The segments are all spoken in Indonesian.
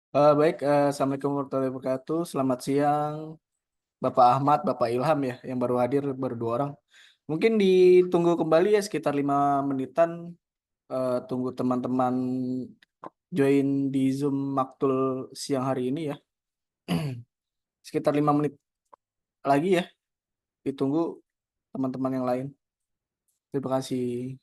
Baik, assalamualaikum warahmatullahi wabarakatuh. Selamat siang, Bapak Ahmad, Bapak Ilham ya, yang baru hadir baru 2 orang. Mungkin ditunggu kembali ya sekitar 5 menitan. Tunggu teman-teman join di Zoom Maktul siang hari ini ya. Sekitar 5 menit lagi ya. Ditunggu teman-teman yang lain. Terima kasih.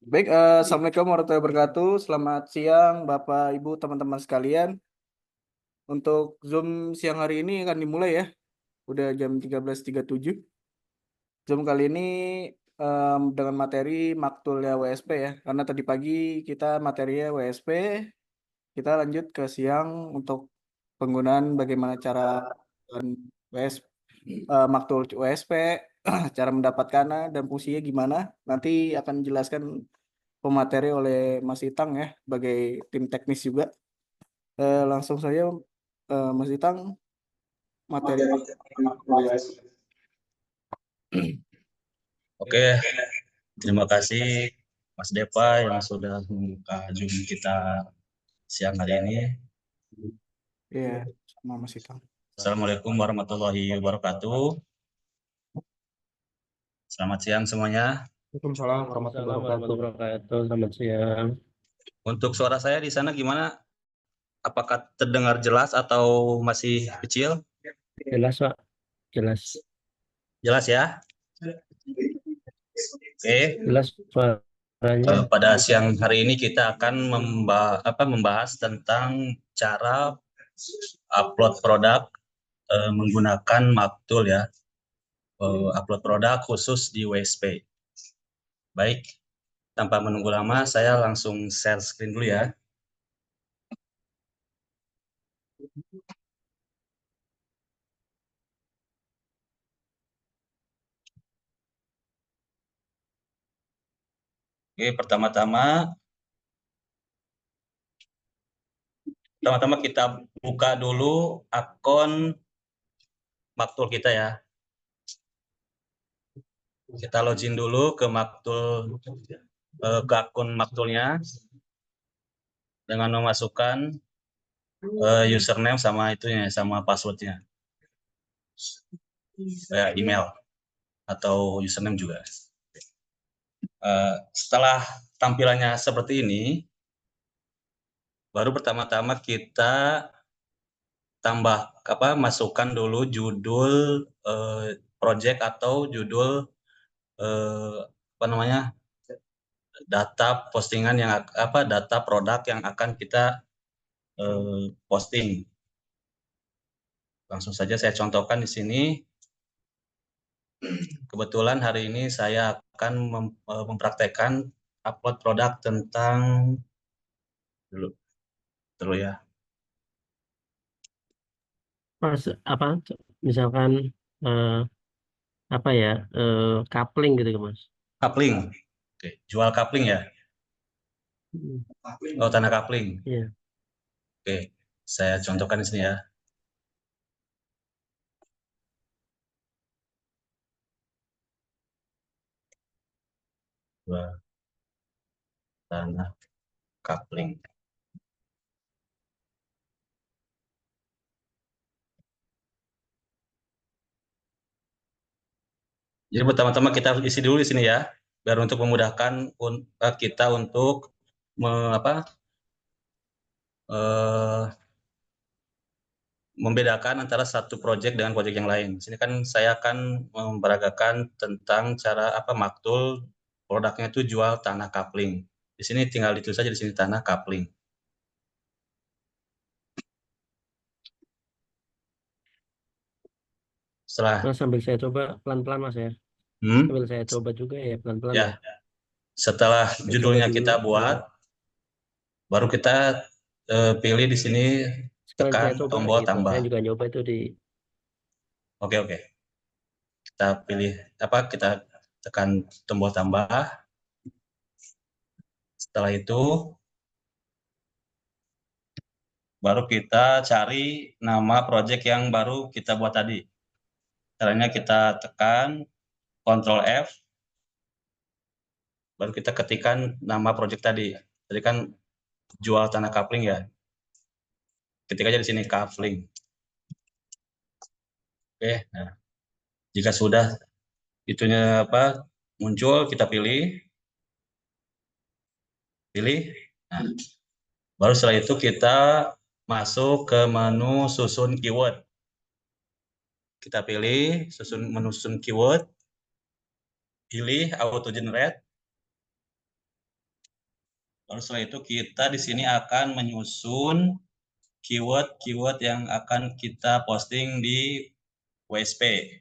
Baik, Assalamualaikum warahmatullahi wabarakatuh. Selamat siang, Bapak, Ibu, teman-teman sekalian. Untuk Zoom siang hari ini akan dimulai ya. Udah jam 13.37. Zoom kali ini dengan materi maktulnya WSP ya. Karena tadi pagi kita materinya WSP, kita lanjut ke siang untuk penggunaan bagaimana cara WSP, maktul WSP, cara mendapatkannya dan fungsinya gimana. Nanti akan dijelaskan pemateri oleh Mas Itang ya, sebagai tim teknis juga. Langsung saja, Mas Itang, materi maktul WSP. Oke, terima kasih Mas Depa yang sudah membuka Zoom kita siang hari ini. Iya, sama Mas Itang. Assalamualaikum warahmatullahi wabarakatuh. Selamat siang semuanya. Waalaikumsalam warahmatullahi wabarakatuh. Selamat siang. Untuk suara saya di sana gimana? Apakah terdengar jelas atau masih kecil? Jelas, Pak. Jelas. Jelas ya? Oke. Jelas suaranya. Pada siang hari ini kita akan membahas tentang cara upload produk menggunakan Maktul ya. Upload produk khusus di WSP. Baik, tanpa menunggu lama, saya langsung share screen dulu ya. Oke, pertama-tama kita buka dulu akun Maktul kita ya. Kita login dulu ke Maktul, ke akun Maktulnya dengan memasukkan username sama itunya, sama passwordnya, email atau username juga. Setelah tampilannya seperti ini, baru pertama-tama kita masukkan dulu judul project atau judul data postingan yang data produk yang akan kita posting. Langsung saja saya contohkan di sini. Kebetulan hari ini saya akan mempraktekkan upload produk tentang dulu ya. Mas, misalkan coupling gitu, Mas. Coupling. Oke, jual coupling ya. Oh, tanah coupling. Iya. Oke, saya contohkan di sini ya. Jual tanah coupling. Jadi pertama-tama kita isi dulu di sini ya, biar untuk memudahkan kita untuk membedakan antara satu proyek dengan proyek yang lain. Di sini kan saya akan memperagakan tentang cara maktul produknya itu jual tanah coupling. Di sini tinggal ditulis saja di sini tanah coupling. Mas, sambil saya coba pelan-pelan, Mas ya. Sambil saya coba juga ya pelan-pelan ya. Setelah judulnya kita buat, baru kita pilih di sini, tekan tombol gitu. tambah. Saya juga nyoba itu di. Oke. Kita pilih kita tekan tombol tambah. Setelah itu baru kita cari nama project yang baru kita buat tadi. Caranya kita tekan Ctrl F, baru kita ketikkan nama project tadi. Tadi kan jual tanah coupling ya. Ketik aja di sini coupling. Oke, nah, jika sudah itunya muncul, kita pilih. Nah, baru setelah itu kita masuk ke menu susun keyword. Kita pilih menu susun keyword. pilih auto generate. Lalu setelah itu kita di sini akan menyusun keyword yang akan kita posting di WSP.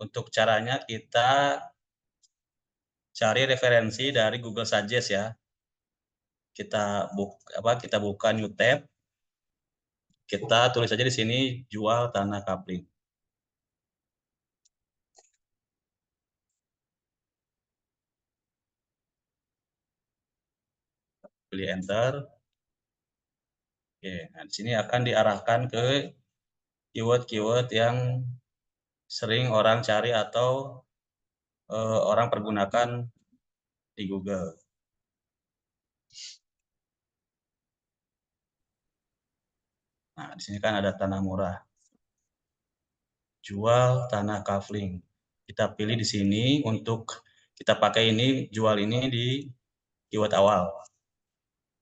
Untuk caranya kita cari referensi dari Google Suggest ya. Kita buka new tab. Kita tulis aja di sini jual tanah kapling. Pilih enter. Oke, nah di sini akan diarahkan ke keyword-keyword yang sering orang cari atau orang pergunakan di Google. Nah, di sini kan ada tanah murah. Jual tanah kafling. Kita pilih di sini untuk kita pakai ini, jual ini di keyword awal.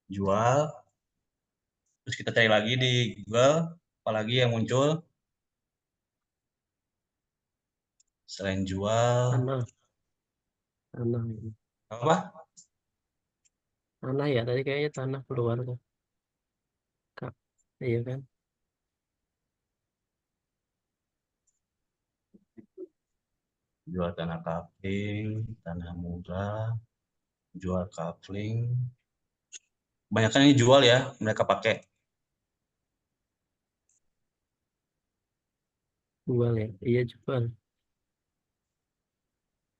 Jual. Terus kita cari lagi di Google, apalagi yang muncul. Selain jual. Tanah. Tanah ini. Apa? Tanah ya, tadi kayaknya tanah keluar tuh. Iya kan? Jual tanah kapling, tanah murah, jual kapling. Kebanyakan ini jual ya, mereka pakai. Jual ya, iya jual.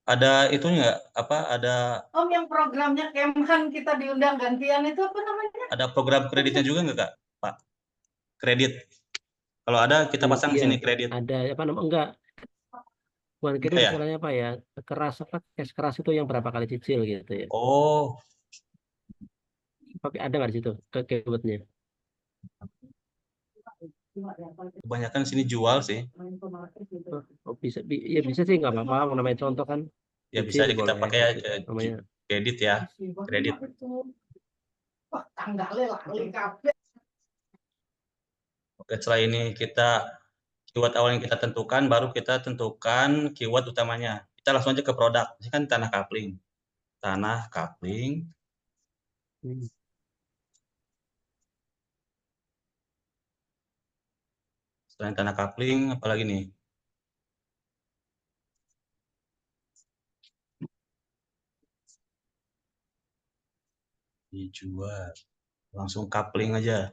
Ada itunya nggak? Apa? Ada Om yang programnya Kemhan kita diundang gantian itu apa namanya? ada program kreditnya juga nggak Kak? Pak, kredit. Kalau ada kita pasang di Iya, sini kredit. ada apa namanya? Enggak, bukan kredit Enggak ya? istilahnya apa ya? Keras apa? Cash keras itu yang berapa kali cicil gitu ya. Oh, Tapi ada nggak di situ ke keywordnya? kebanyakan di sini jual sih. Oh, bisa, ya bisa sih nggak apa-apa. Namanya contoh kan Ya bisa cicil aja kita boleh pakai gitu. aja Namanya kredit ya, kredit. Wah, tanggalnya lali kabeh. Oke, setelah ini kita keyword awal yang kita tentukan, baru kita tentukan keyword utamanya. Kita langsung aja ke produk. Ini kan tanah kapling. Tanah kapling. hmm, Selain tanah kapling, apalagi nih? Dijual. Langsung kapling aja.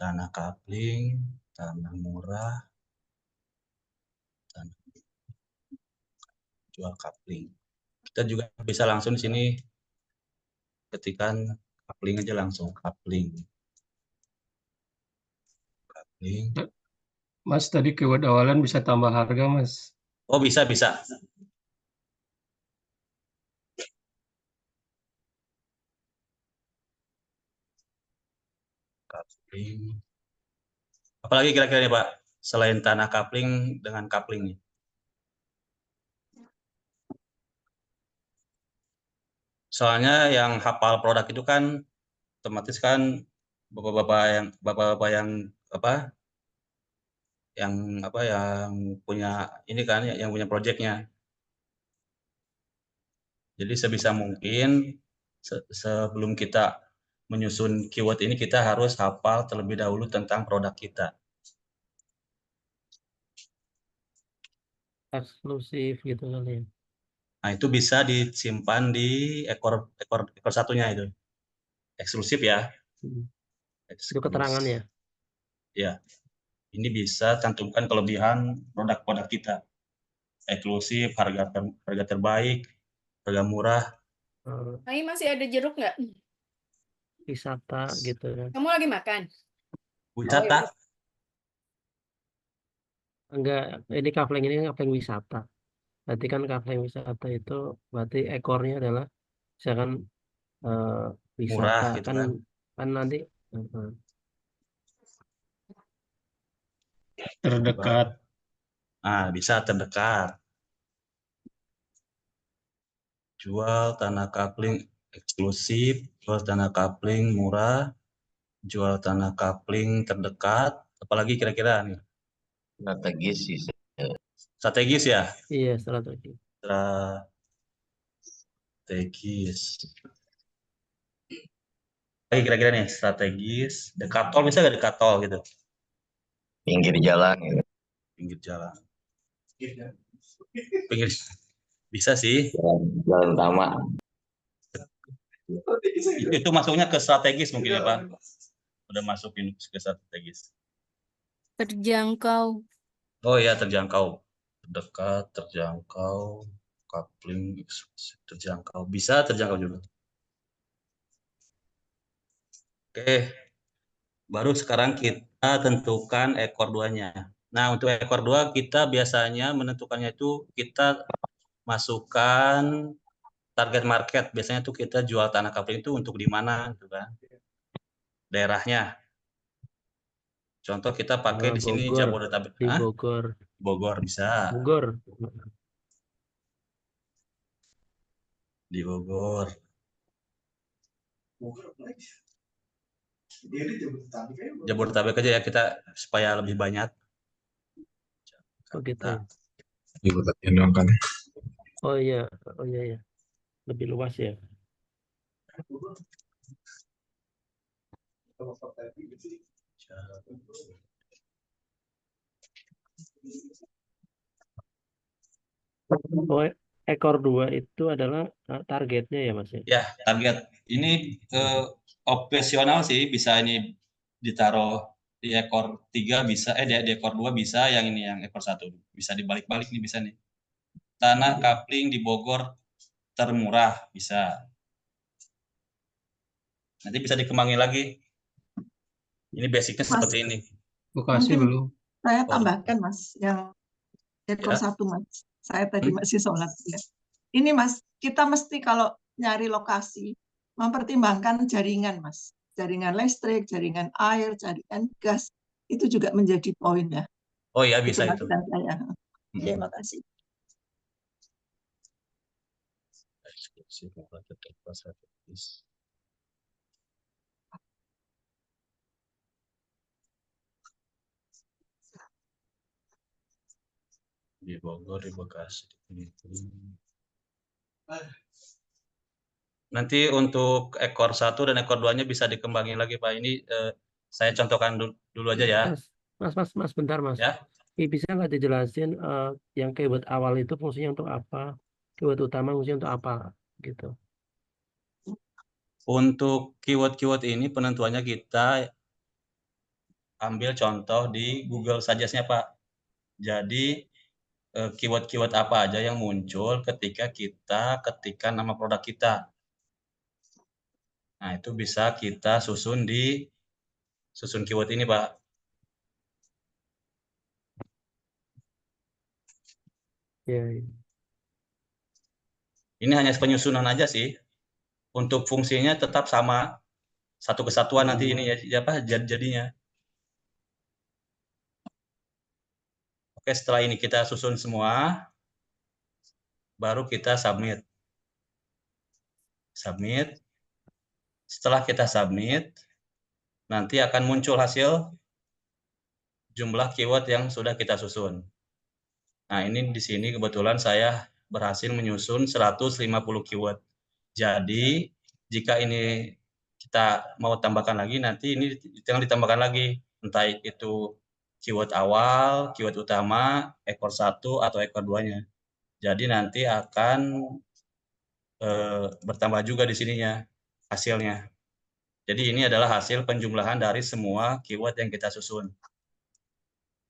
Tanah kapling, tanah murah, tanah jual kapling. Kita juga bisa langsung di sini ketikan kapling aja langsung kapling. Kapling. Mas, tadi keyword awalan bisa tambah harga, Mas. Oh, bisa. Kapling. Apalagi kira-kira nih Pak, selain tanah kapling dengan kapling nih. Soalnya yang hafal produk itu kan otomatis kan bapak-bapak yang apa yang punya ini kan yang punya proyeknya. Jadi sebisa mungkin sebelum kita menyusun keyword ini kita harus hafal terlebih dahulu tentang produk kita. eksklusif gitu kan ya. Nah, itu bisa disimpan di ekor satunya itu. Eksklusif ya. Hmm. Itu Eksklusif. keterangan ya. Ya, ini bisa cantumkan kelebihan produk-produk kita. Eksklusif, harga terbaik, harga murah. Ini masih ada jeruk nggak? Wisata gitu kan. Kamu lagi makan? Wisata. Enggak, ini kafling ini kafling wisata. Berarti kan kafling wisata itu berarti ekornya adalah misalkan eh, Murah wisata gitu kan kan. kan nanti Terdekat. Nah, bisa terdekat. Jual tanah kapling eksklusif, jual tanah kapling murah, jual tanah kapling terdekat, apalagi kira-kira nih? Strategis sih. Strategis ya? iya strategi. Strategis. Lagi kira-kira nih strategis. Dekat tol bisa nggak dekat tol gitu? Pinggir jalan gitu. Pinggir jalan. Pinggir bisa sih. Jalan utama. Itu masuknya ke strategis mungkin ya Pak. Udah masukin ke strategis. Terjangkau. Oh ya terjangkau. Dekat, terjangkau, coupling, terjangkau. Bisa terjangkau juga. Oke. Baru sekarang kita tentukan ekor 2-nya. Nah, untuk ekor 2 kita biasanya menentukannya itu kita masukkan target market. Biasanya tuh kita jual tanah coupling itu untuk di mana gitu kan. Daerahnya. Contoh kita pakai di sini Bogor. Jabodetabek. Di Bogor. Bogor bisa. Bogor. Di Bogor. Jabodetabek aja ya kita supaya lebih banyak. Begitu. Nah, Dibutuhin dong kan. Oh iya, ya. Lebih luas ya. Oh, ekor 2 itu adalah targetnya ya Mas ya? Ya, target ini operasional sih bisa ini ditaruh di ekor 3 bisa, di ekor 2 bisa, yang ini yang ekor 1 bisa dibalik-balik nih bisa nih. Tanah coupling di Bogor termurah bisa. Nanti bisa dikembangin lagi. Ini basicnya Mas. seperti ini. Bekasi Mungkin belum. saya Oh. tambahkan Mas yang ekor Ya. 1 Mas. Saya tadi masih sholat ya. Ini Mas, kita mesti kalau nyari lokasi mempertimbangkan jaringan Mas. Jaringan listrik, jaringan air, jaringan gas itu juga menjadi poin ya. Oh ya bisa itu. Masukan saya. Terima kasih. Di Bogor, di Bekasi. Nanti untuk ekor 1 dan ekor 2-nya bisa dikembangin lagi Pak. Ini saya contohkan dulu aja ya. Mas, bentar Mas. Ya. Ini bisa nggak dijelasin yang keyword awal itu fungsinya untuk apa? Keyword utama fungsinya untuk apa? Gitu. Untuk keyword-keyword ini penentuannya kita ambil contoh di Google Suggest-nya Pak. Jadi keyword-keyword apa aja yang muncul ketika kita ketikkan nama produk kita. Nah, itu bisa kita susun di susun keyword ini, Pak. Ya. Ini hanya penyusunan aja sih. Untuk fungsinya tetap sama. Satu kesatuan nanti ini ya apa jadinya. Oke, setelah ini kita susun semua, baru kita submit. Submit. Setelah kita submit, nanti akan muncul hasil jumlah keyword yang sudah kita susun. Nah, ini di sini kebetulan saya berhasil menyusun 150 keyword. Jadi, jika ini kita mau tambahkan lagi, nanti ini tinggal ditambahkan lagi. Entah itu keyword awal, keyword utama, ekor 1 atau ekor 2-nya. Jadi nanti akan bertambah juga di sininya hasilnya. Jadi ini adalah hasil penjumlahan dari semua keyword yang kita susun.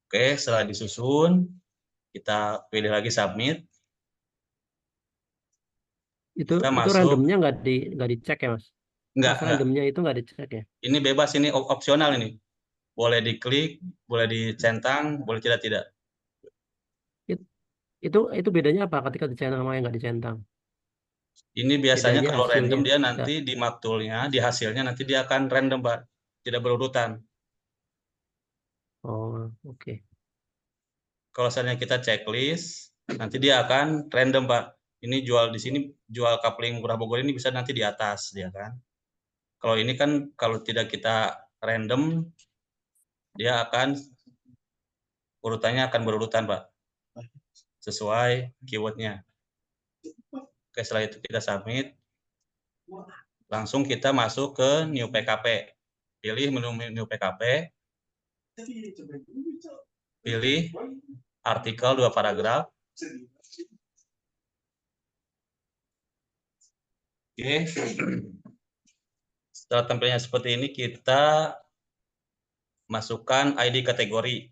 Oke, setelah disusun, kita pilih lagi submit. Itu masuk. randomnya nggak dicek ya Mas? Enggak. Randomnya itu nggak dicek ya? Ini bebas, ini opsional ini. Boleh diklik, boleh dicentang, boleh tidak. Itu bedanya apa ketika dicentang sama yang nggak dicentang? Ini biasanya Bedanya kalau hasilnya random dia nanti di maktulnya, di hasilnya nanti dia akan random, Pak. Tidak berurutan. Oh, oke. Kalau misalnya kita checklist, nanti dia akan random, Pak. Ini jual di sini, jual coupling Murah Bogor ini bisa nanti di atas, dia kan. Kalau ini kan, kalau tidak kita random, dia akan urutannya akan berurutan, Pak. Sesuai keywordnya. Oke, setelah itu kita submit. Langsung kita masuk ke new PKP. Pilih menu new PKP. Pilih artikel 2 paragraf. Oke. Setelah tampilnya seperti ini, kita masukkan ID kategori.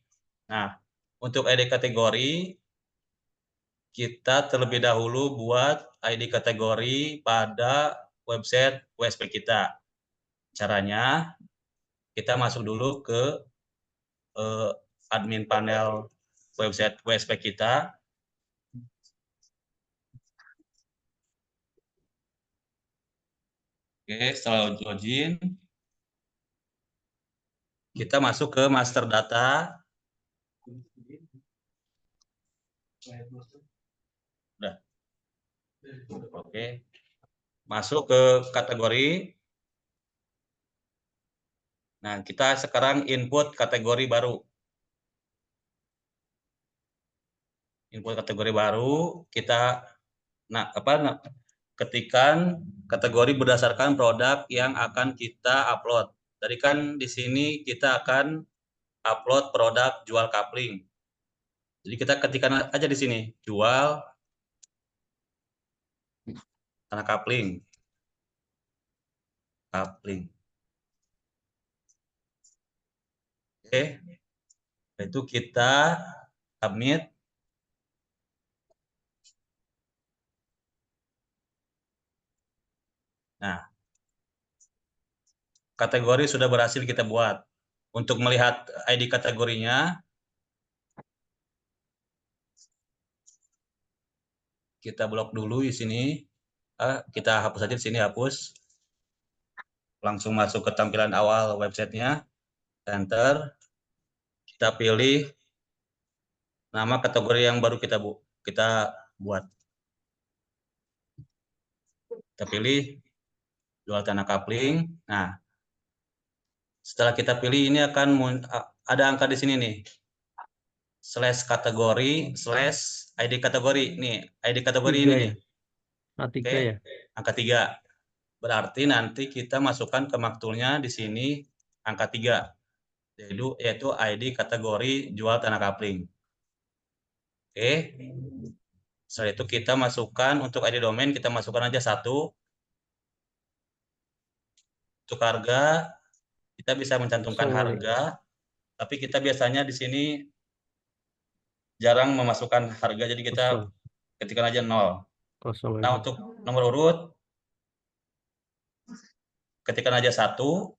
Nah, untuk ID kategori, kita terlebih dahulu buat ID kategori pada website WSP kita. Caranya, kita masuk dulu ke admin panel website WSP kita. Oke, setelah login, kita masuk ke master data. Udah. Oke. Masuk ke kategori. Nah, kita sekarang input kategori baru. Input kategori baru, kita ketikkan kategori berdasarkan produk yang akan kita upload. Tadi kan di sini kita akan upload produk jual kapling. Jadi kita ketikkan aja di sini, jual tanah kapling. Oke. Itu kita submit. Nah, kategori sudah berhasil kita buat. Untuk melihat ID kategorinya, kita blok dulu di sini. Kita hapus aja di sini, hapus. Langsung masuk ke tampilan awal websitenya. Enter. Kita pilih nama kategori yang baru kita buat. Kita pilih jual tanah kapling. Nah, setelah kita pilih ini akan ada angka di sini nih. /kategori /ID kategori. Nih, ID kategori 3 ini ya? nih. A3 Oke, ya? angka 3. Berarti nanti kita masukkan ke maktulnya di sini angka 3. Yaitu ID kategori jual tanah kapling. Oke. Setelah itu kita masukkan untuk ID domain, kita masukkan aja 1. Untuk harga, kita bisa mencantumkan harga, tapi kita biasanya di sini jarang memasukkan harga, jadi kita ketikkan aja 0. Nah, untuk nomor urut, ketikkan aja 1.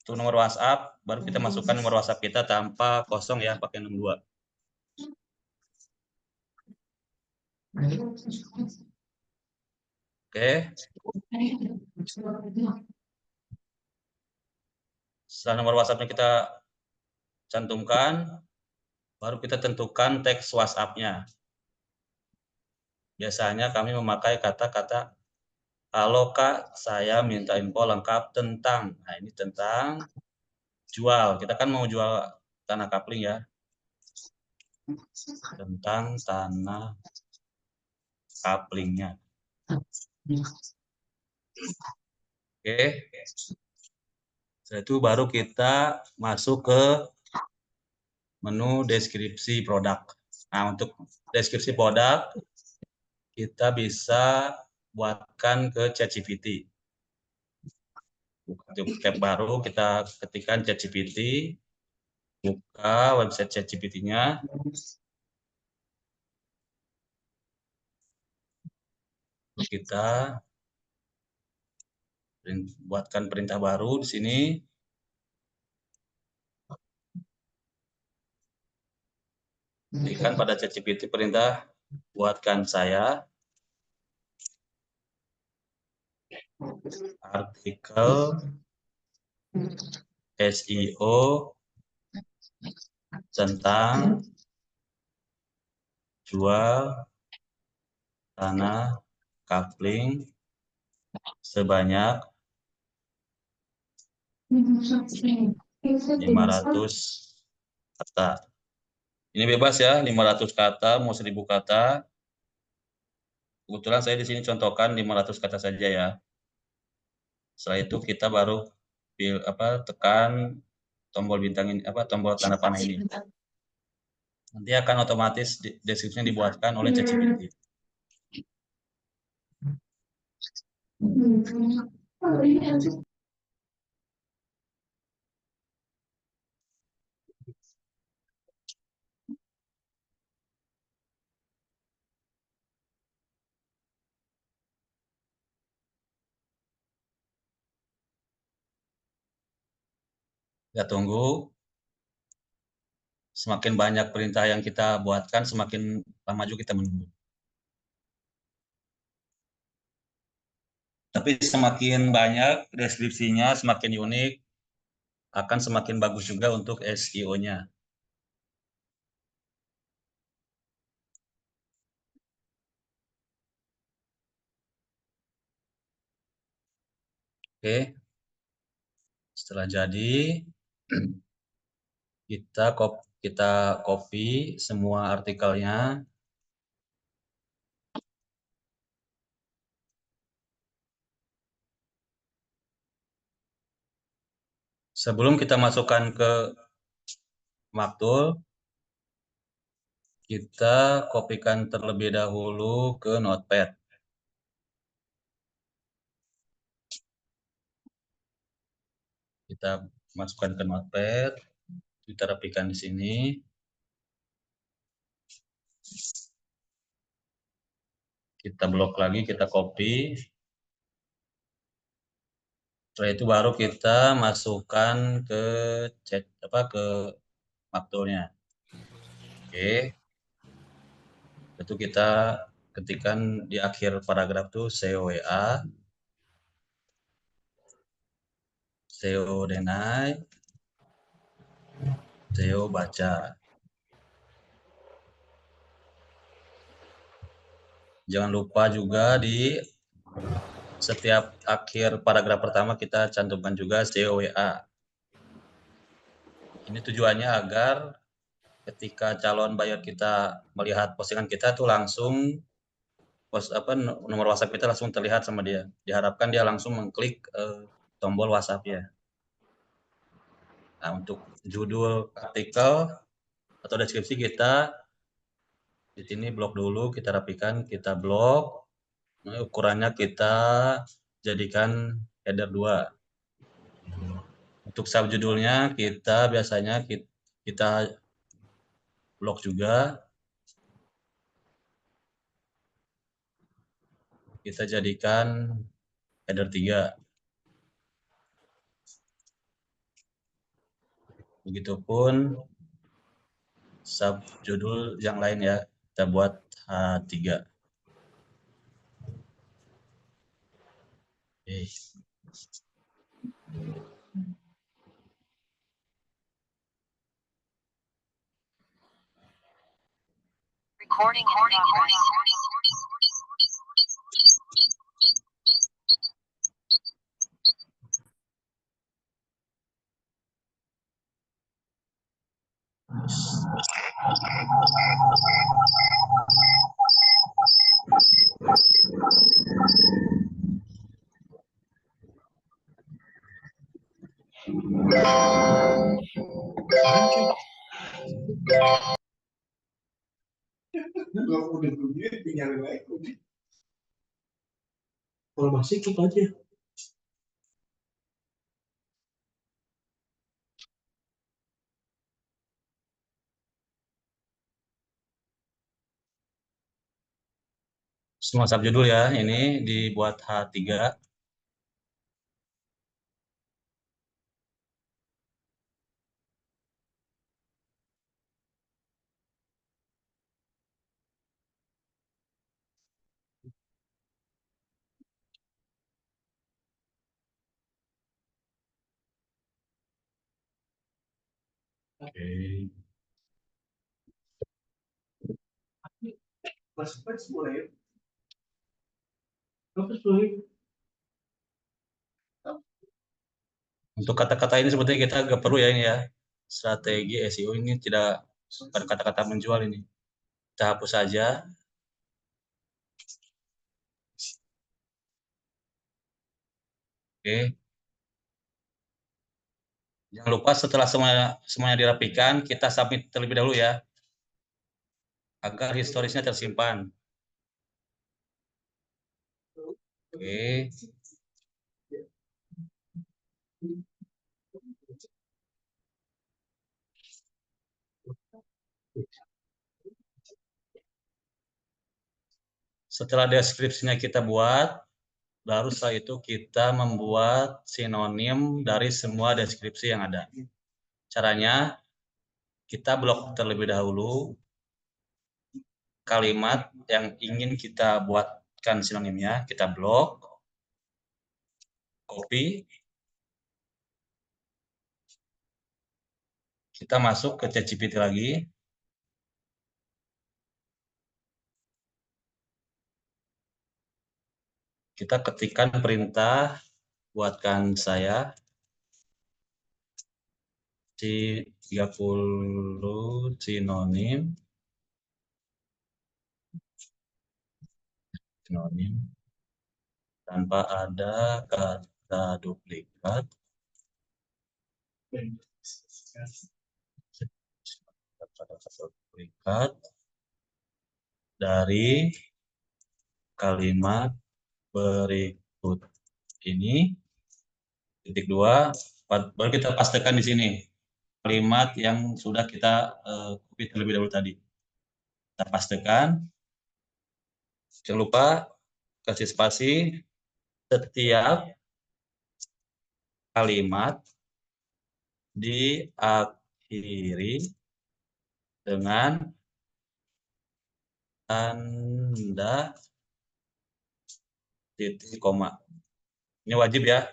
Untuk nomor WhatsApp, baru kita masukkan nomor WhatsApp kita tanpa kosong ya, pakai 62. Oke. Setelah nomor WhatsApp-nya kita cantumkan, baru kita tentukan teks WhatsApp-nya. Biasanya kami memakai kata-kata, "Halo Kak, saya minta info lengkap tentang." Nah, ini tentang jual. Kita kan mau jual tanah kapling ya. Tentang tanah kaplingnya. Oke. Setelah itu baru kita masuk ke menu deskripsi produk. Nah, untuk deskripsi produk, kita bisa buatkan ke ChatGPT. Buka tab baru, kita ketikkan ChatGPT. Buka website ChatGPT-nya. Kita buatkan perintah baru di sini. Berikan pada ChatGPT perintah, buatkan saya artikel SEO tentang jual tanah kapling sebanyak 500 kata. Ini bebas ya, 500 kata, mau 1000 kata. Kebetulan saya di sini contohkan 500 kata saja ya. Setelah itu kita baru tekan tombol bintang ini, tombol tanda panah ini. Nanti akan otomatis deskripsinya dibuatkan oleh ChatGPT. Kita tunggu. Semakin banyak perintah yang kita buatkan, semakin lama juga kita menunggu. Tapi semakin banyak deskripsinya, semakin unik, akan semakin bagus juga untuk SEO-nya. Oke, setelah jadi, kita copy semua artikelnya. Sebelum kita masukkan ke Maktul, kita kopikan terlebih dahulu ke Notepad. Kita masukkan ke Notepad, kita rapikan di sini. Kita blok lagi, kita copy. Setelah itu baru kita masukkan ke ke Maktulnya. Oke. Itu kita ketikkan di akhir paragraf tuh SEO WA, SEO Denai, SEO baca. Jangan lupa juga di setiap akhir paragraf pertama kita cantumkan juga SEO WA. Ini tujuannya agar ketika calon buyer kita melihat postingan kita tuh langsung nomor WhatsApp kita langsung terlihat sama dia. Diharapkan dia langsung mengklik tombol WhatsApp ya. Nah, untuk judul artikel atau deskripsi kita di sini blok dulu, kita rapikan, kita blok. Nah, ukurannya kita jadikan header 2. Untuk subjudulnya kita biasanya kita blok juga. Kita jadikan header 3. Begitupun subjudul yang lain ya, kita buat H3. Oke. Recording in progress. Kalau masih ikut aja. Semua subjudul ya, ini dibuat H3. Oke. Untuk kata-kata ini sebetulnya kita agak perlu ya ini ya. Strategi SEO ini tidak pada kata-kata menjual ini. Kita hapus saja. Oke. Jangan lupa setelah semuanya dirapikan, kita submit terlebih dahulu ya, agar historisnya tersimpan. Oke. Setelah deskripsinya kita buat, baru setelah itu kita membuat sinonim dari semua deskripsi yang ada. Caranya, kita blok terlebih dahulu kalimat yang ingin kita buatkan sinonimnya, kita blok, copy, kita masuk ke ChatGPT lagi, kita ketikkan perintah buatkan saya C30 sinonim tanpa ada kata duplikat, dari kalimat berikut ini, titik 2, baru kita pastekan di sini kalimat yang sudah kita copy terlebih dahulu tadi. Kita pastekan. Jangan lupa kasih spasi setiap kalimat diakhiri dengan tanda titik koma. Ini wajib ya.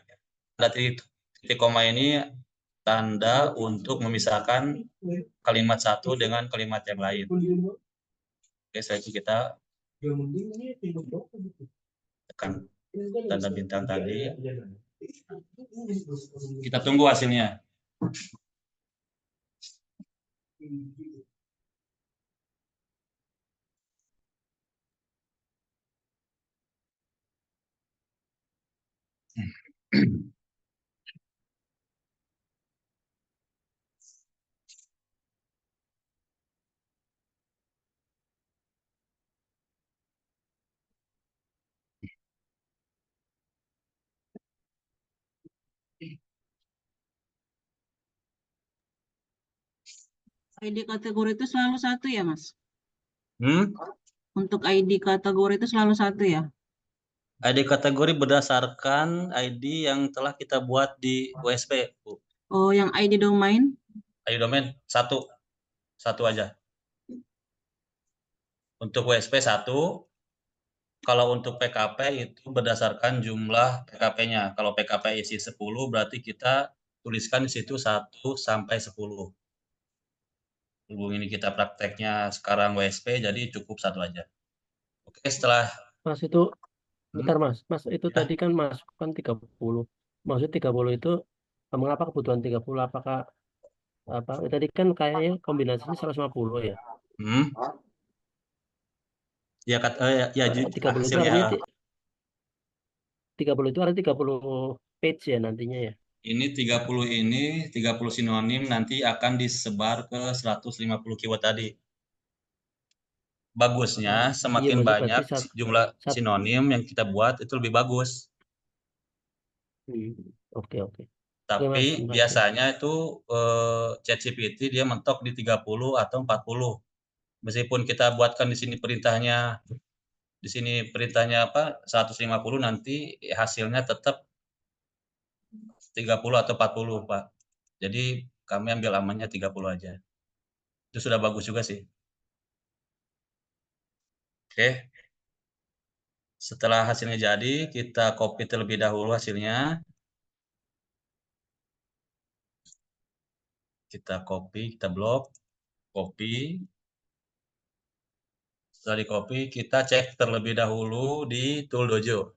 Tanda titik koma ini tanda untuk memisahkan kalimat satu dengan kalimat yang lain. Oke, setelah itu kita tekan tanda bintang tadi. Kita tunggu hasilnya. ID kategori itu selalu satu ya, Mas? Hmm? Untuk ID kategori itu selalu satu ya? ID kategori berdasarkan ID yang telah kita buat di WSP, Bu. Oh, yang ID domain? ID domain satu aja. Untuk WSP 1, kalau untuk PKP itu berdasarkan jumlah PKP-nya. Kalau PKP isi 10, berarti kita tuliskan di situ 1 sampai 10. Hubung ini kita prakteknya sekarang WSP, jadi cukup 1 aja. Oke, setelah Mas itu, bentar Mas, itu Ya. tadi kan masukkan 30. Maksud 30 itu, mengapa kebutuhan 30? Apakah, tadi kan kayaknya kombinasinya 150 ya? Ya, ya 30 itu hasilnya. artinya 30 itu artinya 30 page ya nantinya ya? Ini 30 sinonim nanti akan disebar ke 150 keyword tadi. Bagusnya semakin maksudnya berarti banyak jumlah sinonim yang kita buat itu lebih bagus. Oke. Tapi Mas, terima kasih. biasanya itu ChatGPT dia mentok di 30 atau 40. Meskipun kita buatkan di sini perintahnya 150, nanti hasilnya tetap 30 atau 40, Pak. Jadi kami ambil amannya 30 aja. Itu sudah bagus juga sih. Oke. Setelah hasilnya jadi, kita copy terlebih dahulu hasilnya. Kita copy, kita blok, copy. Setelah di copy, kita cek terlebih dahulu di Tool Dojo.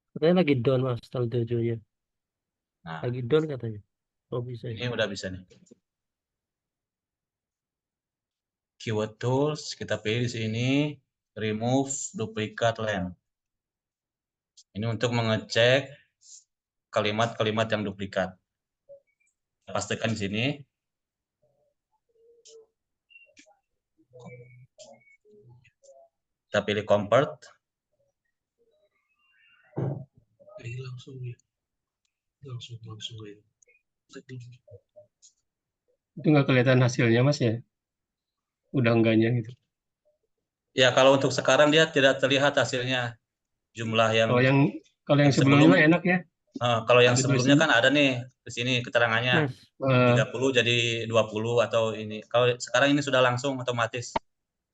Katanya lagi down Mas, Tool Dojo-nya. Nah, Lagi down katanya. Oh bisa ya. ini udah bisa nih. keyword tools, kita pilih di sini remove duplicate len. Ini untuk mengecek kalimat-kalimat yang duplikat. Pastikan di sini. Kita pilih convert. Itu nggak kelihatan hasilnya, Mas ya? Udah enggaknya gitu. Ya, kalau untuk sekarang dia tidak terlihat hasilnya. Jumlah yang Kalau yang yang sebelumnya sebelum- mah enak ya. kalau yang Ada sebelumnya tulisannya. kan ada nih di sini keterangannya. Mas, 30 jadi 20 atau ini. Kalau sekarang ini sudah langsung otomatis.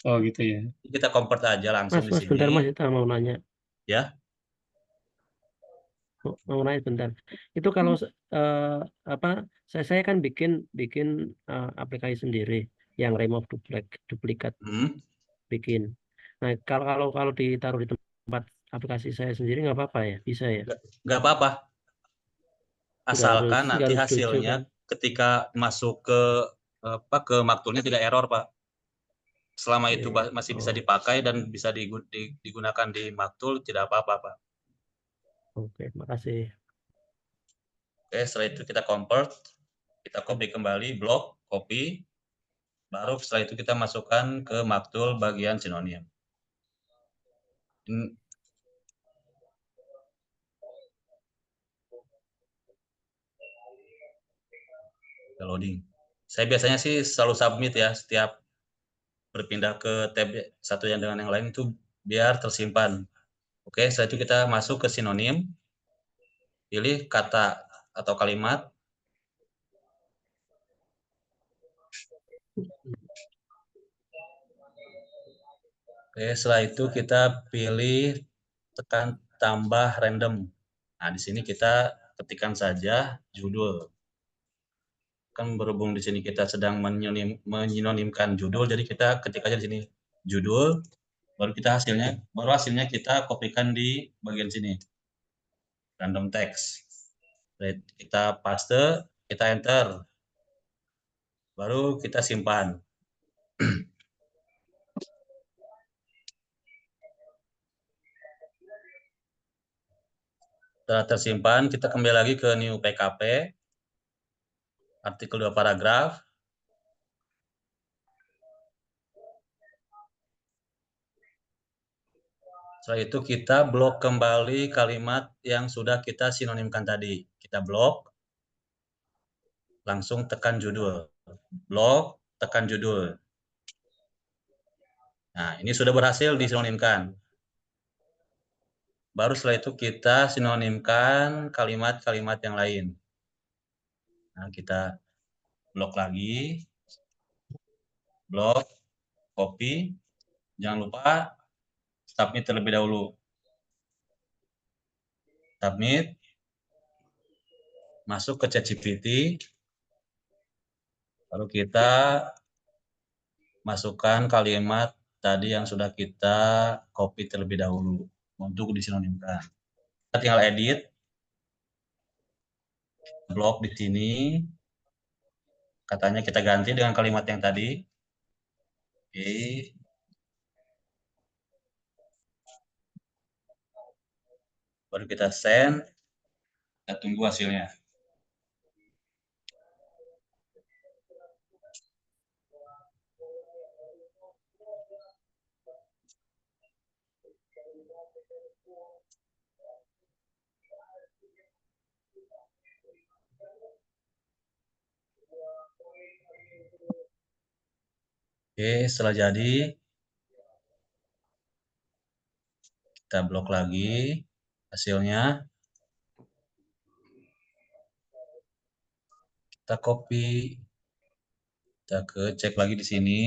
Oh gitu ya. Kita convert aja langsung di Mas, sini. bentar Mas, kita mau nanya. Ya. Mau nanya bentar. Itu kalau apa? Saya kan bikin aplikasi sendiri yang remove duplikat bikin. Nah, kalau ditaruh di tempat aplikasi saya sendiri nggak apa-apa ya, bisa ya? Nggak apa-apa. Asalkan nggak nanti harus jujur hasilnya kan? ketika masuk ke maktulnya tidak error, Pak. Selama itu masih bisa dipakai dan bisa digunakan di maktul, tidak apa-apa, Pak. Oke, makasih. Oke, setelah itu kita convert, kita copy kembali, blok, copy, baru setelah itu kita masukkan ke maktul bagian sinonim. Loading. Saya biasanya sih selalu submit ya, setiap berpindah ke tab satu yang dengan yang lain itu biar tersimpan. Oke, setelah itu kita masuk ke sinonim, pilih kata atau kalimat. Oke, setelah itu kita pilih tekan tambah random. Nah, di sini kita ketikkan saja judul. Kan berhubung di sini kita sedang menyinonimkan judul, jadi kita ketik aja di sini judul, baru hasilnya kita kopikan di bagian sini. Random text. Kita paste, kita enter. Baru kita simpan. Setelah tersimpan, kita kembali lagi ke new PKP. Artikel 2 paragraf. Setelah itu kita blok kembali kalimat yang sudah kita sinonimkan tadi. Kita blok, langsung tekan judul. Blok, tekan judul. Nah, ini sudah berhasil disinonimkan. Baru setelah itu kita sinonimkan kalimat-kalimat yang lain. Nah, kita blok lagi. Blok, copy. Jangan lupa submit terlebih dahulu. Submit. Masuk ke ChatGPT. Lalu kita masukkan kalimat tadi yang sudah kita copy terlebih dahulu untuk disinonimkan. Kita tinggal edit. Blok di sini. Katanya kita ganti dengan kalimat yang tadi. Oke. Baru kita send. Kita tunggu hasilnya. Oke, setelah jadi, kita blok lagi hasilnya. Kita copy. Kita cek lagi di sini.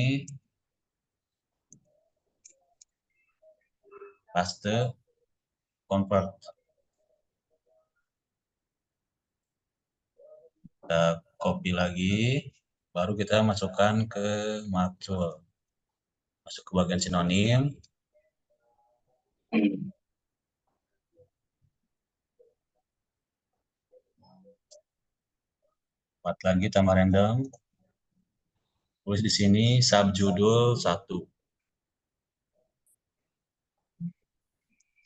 Paste, convert. Kita copy lagi, baru kita masukkan ke maktul. Masuk ke bagian sinonim. Buat lagi tambah random. Tulis di sini subjudul 1.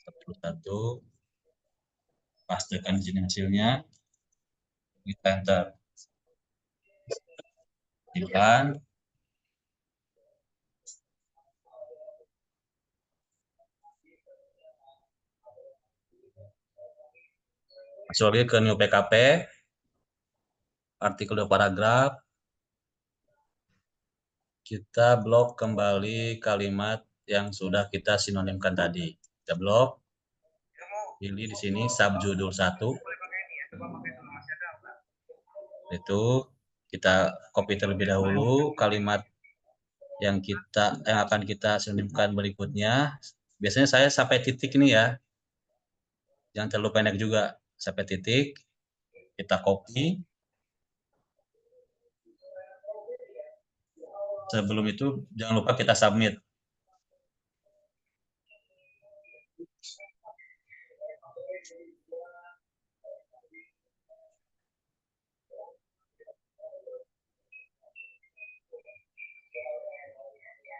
Subjudul 1. Pastikan di sini hasilnya. Kita enter. Silakan. Masuk lagi ke new PKP. Artikel 2 paragraf. Kita blok kembali kalimat yang sudah kita sinonimkan tadi. Kita blok. Pilih di sini subjudul 1. Itu kita copy terlebih dahulu kalimat yang akan kita sinonimkan berikutnya. Biasanya saya sampai titik ini ya. Jangan terlalu pendek juga. Sampai titik. Kita copy. Sebelum itu jangan lupa kita submit.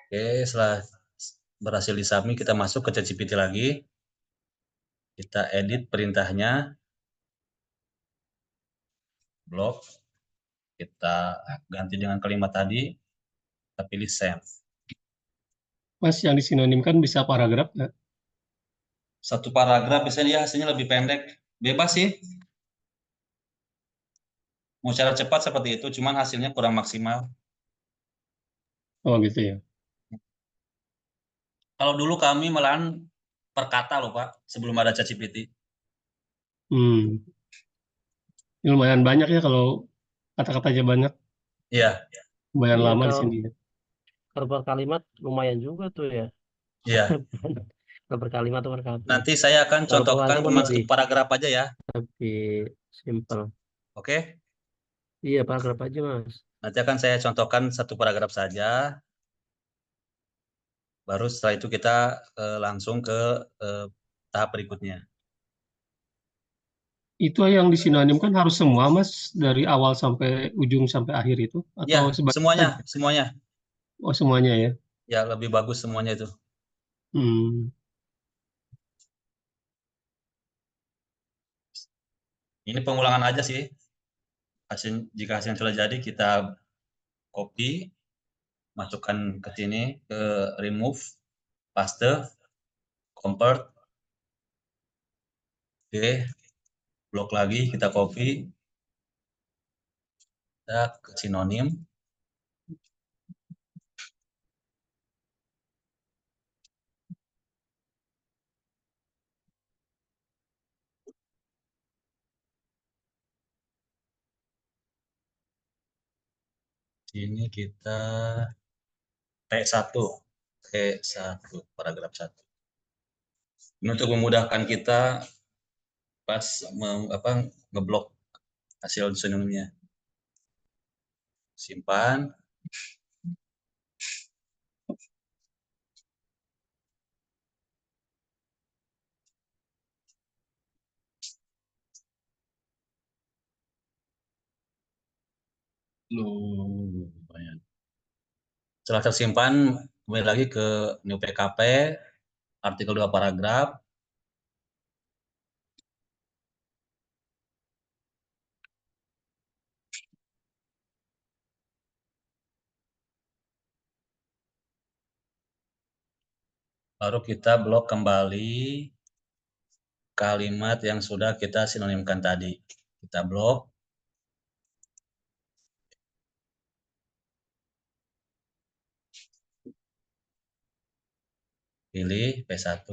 Oke, setelah berhasil disubmit, kita masuk ke ChatGPT lagi. Kita edit perintahnya. Blok. Kita ganti dengan kalimat tadi. Kita pilih send. Mas, yang disinonimkan bisa paragraf nggak? Satu paragraf biasanya hasilnya lebih pendek. Bebas sih. Mau cara cepat seperti itu, cuman hasilnya kurang maksimal. Oh gitu ya. Kalau dulu kami malahan per kata loh Pak, sebelum ada ChatGPT. Ini lumayan banyak ya kalau kata-katanya banyak. Iya. Lumayan Iya, lama di kalau sini. kalau per kalimat lumayan juga tuh ya. Iya. Kalau per kalimat atau per kata. Nanti saya akan Kalau per contohkan kalimat cuma lebih satu paragraf aja ya. lebih simpel. Oke. Iya, paragraf aja, Mas. Nanti akan saya contohkan satu paragraf saja. Baru setelah itu kita langsung ke tahap berikutnya. Itu yang disinonimkan harus semua, Mas, dari awal sampai ujung sampai akhir itu? Ya, Atau semuanya. Oh, semuanya ya? Ya, lebih bagus semuanya itu. Ini pengulangan aja sih. Jika hasil sudah jadi, kita copy, masukkan ke sini, ke remove, paste, convert. Oke, blok lagi, kita copy. Kita ke sinonim. Sini kita T1, paragraf 1. Ini untuk memudahkan kita pas ngeblok hasil sinonimnya. Simpan. Lumayan. Setelah tersimpan, kembali lagi ke new PKP, artikel 2 paragraf. Baru kita blok kembali kalimat yang sudah kita sinonimkan tadi. Kita blok. Pilih P1.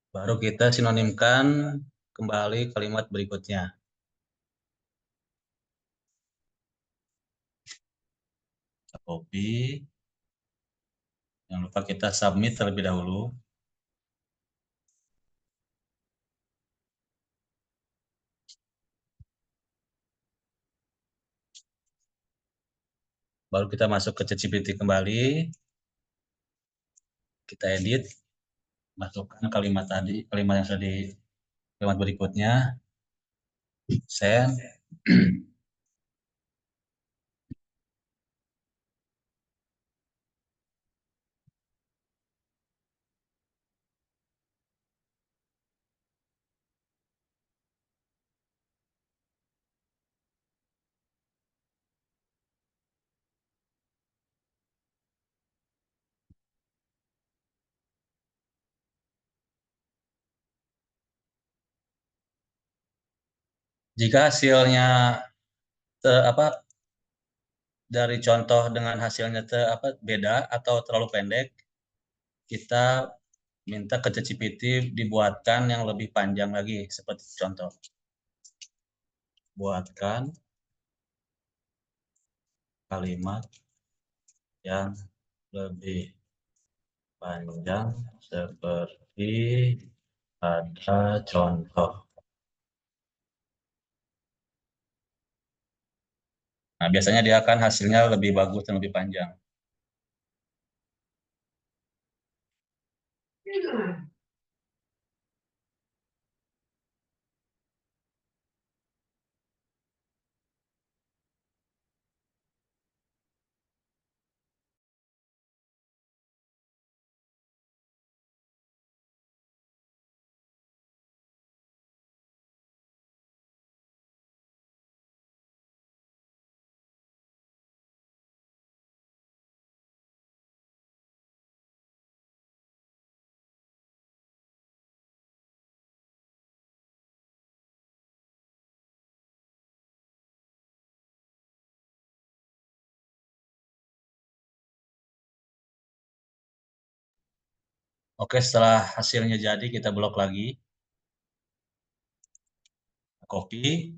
Baru kita sinonimkan kembali kalimat berikutnya. Kita copy. Jangan lupa kita submit terlebih dahulu. Baru kita masuk ke ChatGPT kembali. Kita edit. Masukkan kalimat tadi, kalimat yang sudah di kalimat berikutnya. Send. Jika hasilnya dari contoh dengan hasilnya beda atau terlalu pendek, kita minta ke ChatGPT dibuatkan yang lebih panjang lagi, seperti contoh. Buatkan kalimat yang lebih panjang seperti pada contoh. Nah, biasanya dia akan hasilnya lebih bagus dan lebih panjang. Oke, setelah hasilnya jadi, kita blok lagi. Copy.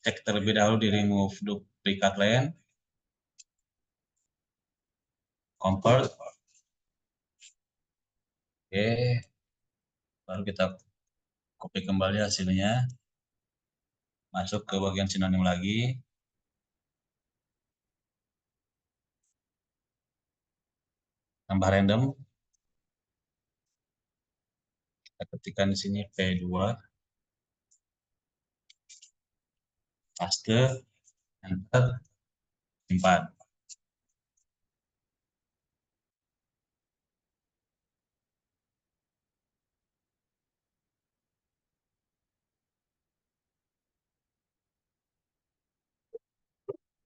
Cek terlebih dahulu di remove duplicate lane. Convert. Oke. Baru kita copy kembali hasilnya. Masuk ke bagian sinonim lagi. Tambah random. Kita ketikkan di sini P2. Paste. Enter. Simpan.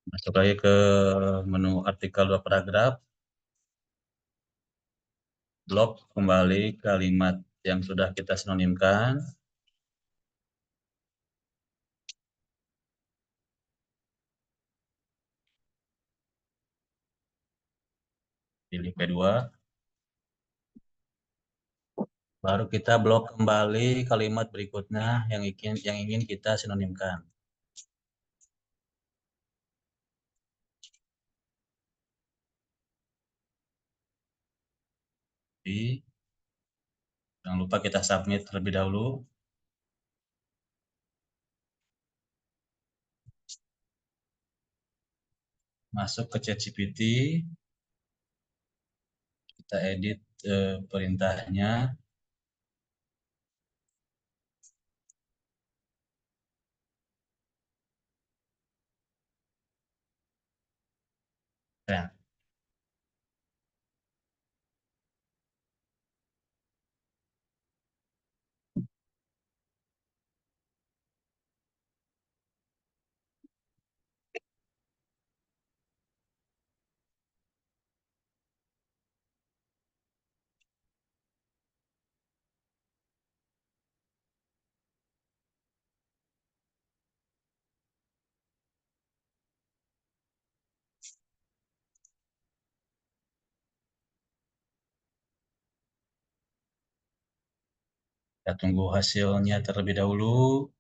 Masuk lagi ke menu artikel 2 paragraf. Blok kembali kalimat yang sudah kita sinonimkan. Pilih P2. Baru kita blok kembali kalimat berikutnya yang ingin kita sinonimkan. Jadi, jangan lupa kita submit terlebih dahulu. Masuk ke ChatGPT. Kita edit perintahnya. Ya. Kita tunggu hasilnya terlebih dahulu.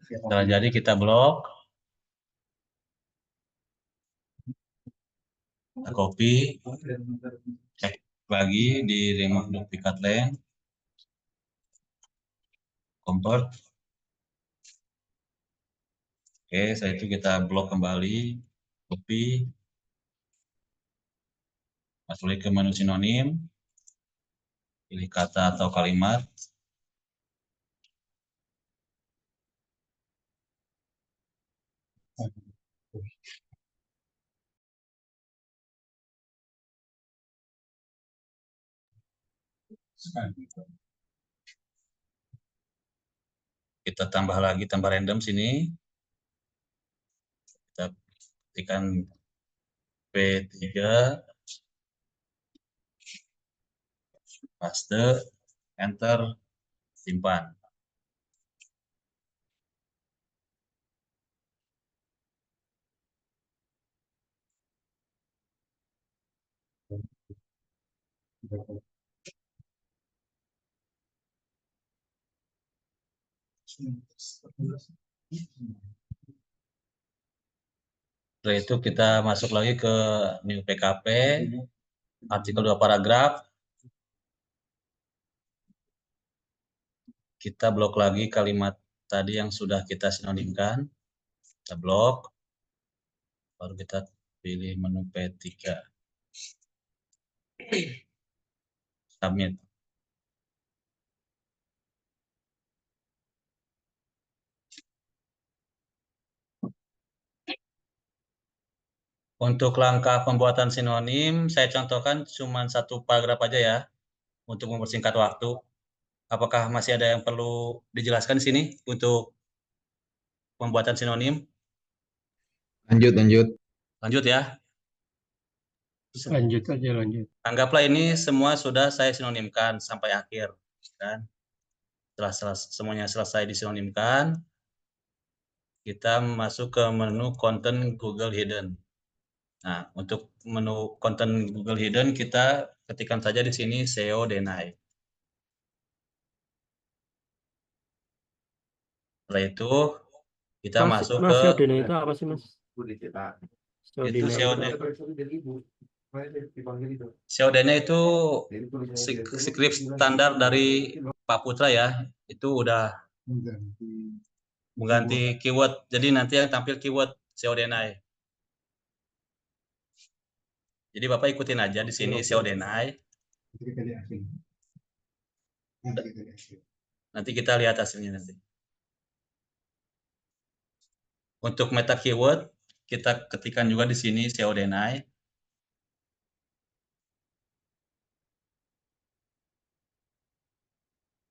Setelah jadi kita blok. Kita copy. Cek lagi di remove duplicate lane. Convert. Oke, setelah itu kita blok kembali. Copy. Masuk lagi ke menu sinonim. Pilih kata atau kalimat. Kita tambah lagi, tambah random sini. Kita ketikkan P3, paste, enter, simpan. Setelah itu kita masuk lagi ke new PKP, artikel 2 paragraf. Kita blok lagi kalimat tadi yang sudah kita sinonimkan. Kita blok, baru kita pilih menu P3. Submit. Untuk langkah pembuatan sinonim, saya contohkan cuma 1 paragraf aja ya, untuk mempersingkat waktu. Apakah masih ada yang perlu dijelaskan di sini untuk pembuatan sinonim? Lanjut. Lanjut ya. Lanjut aja, lanjut. Anggaplah ini semua sudah saya sinonimkan sampai akhir, kan? Setelah semuanya selesai disinonimkan, kita masuk ke menu konten Google Hidden. Nah, untuk menu konten Google Hidden kita ketikkan saja di sini SEO deny. Setelah itu kita masuk ke SEO deny itu apa sih, Mas? itu SEO deny. SEO deny itu script standar dari Pak Putra ya. Itu udah mengganti keyword. Jadi nanti yang tampil keyword SEO deny. Jadi Bapak ikutin aja di sini SEO deny. Nanti kita lihat hasilnya nanti. Untuk meta keyword kita ketikkan juga di sini SEO deny.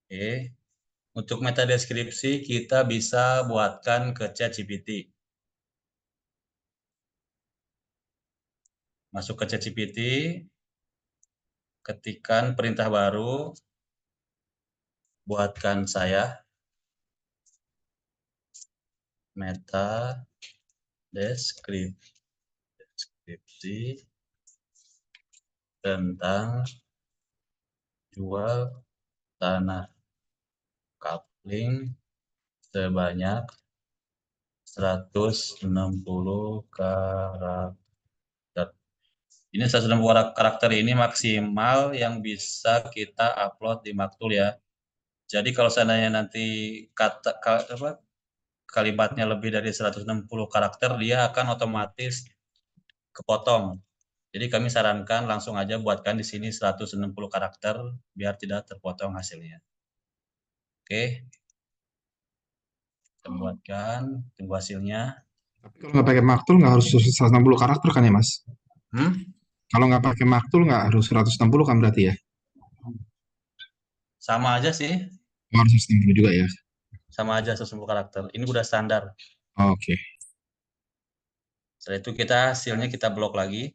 Oke. Untuk meta deskripsi kita bisa buatkan ke ChatGPT. Masuk ke ChatGPT, ketikkan perintah baru, buatkan saya meta deskripsi tentang jual tanah kapling sebanyak 160 karakter. Ini 160 karakter ini maksimal yang bisa kita upload di Maktul ya. Jadi kalau seandainya nanti kalimatnya lebih dari 160 karakter, dia akan otomatis kepotong. Jadi kami sarankan langsung aja buatkan di sini 160 karakter biar tidak terpotong hasilnya. Oke. Kita buatkan, tunggu hasilnya. Tapi kalau nggak pakai maktul nggak harus 160 karakter kan ya Mas? Kalau nggak pakai maktul nggak harus 160 kan berarti ya? Sama aja sih. Harus 160 juga ya? Sama aja 160 karakter. Ini udah standar. Oke. Setelah itu kita hasilnya kita blok lagi.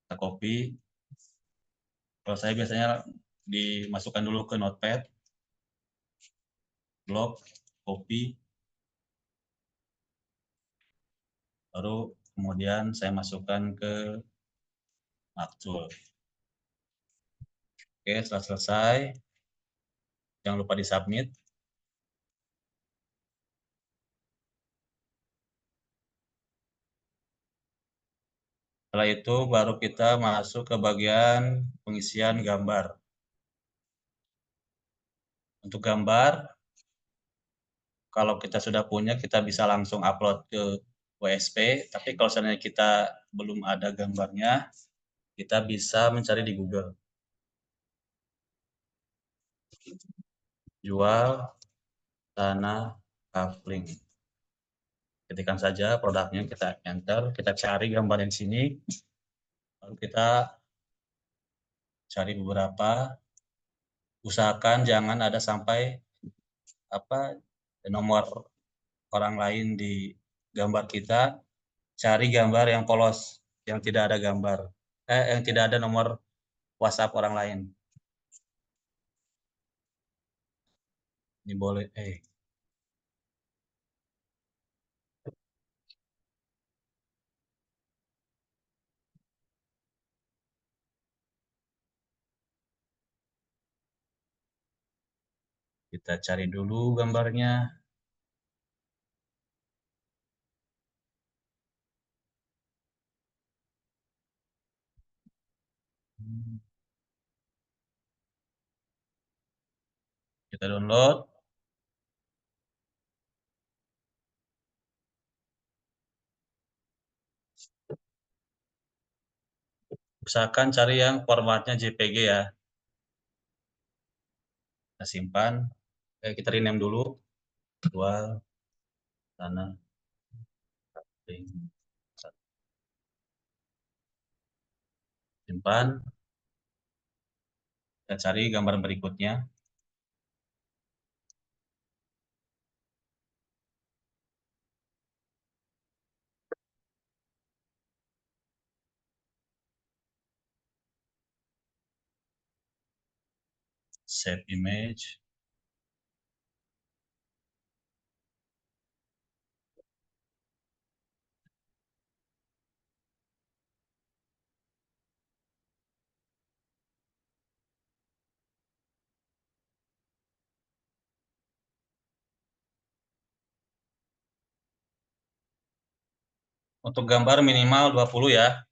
Kita copy. Kalau saya biasanya dimasukkan dulu ke Notepad. Blok, copy. Baru kemudian saya masukkan ke Maktul. Oke, setelah selesai. Jangan lupa di-submit. Setelah itu baru kita masuk ke bagian pengisian gambar. Untuk gambar, kalau kita sudah punya, kita bisa langsung upload ke WSP. Tapi kalau seandainya kita belum ada gambarnya, kita bisa mencari di Google. Jual tanah kapling. Ketikkan saja produknya, kita enter, kita cari gambar yang sini. Lalu kita cari beberapa, usahakan jangan ada sampai nomor orang lain di gambar kita. Cari gambar yang polos, yang tidak ada gambar, yang tidak ada nomor WhatsApp orang lain. Ini boleh, kita cari dulu gambarnya. Kita download. Usahakan cari yang formatnya JPG ya. Kita simpan. Kita rename dulu. Dual sana. Simpan. Kita cari gambar berikutnya. Save image. Untuk gambar minimal 20 ya.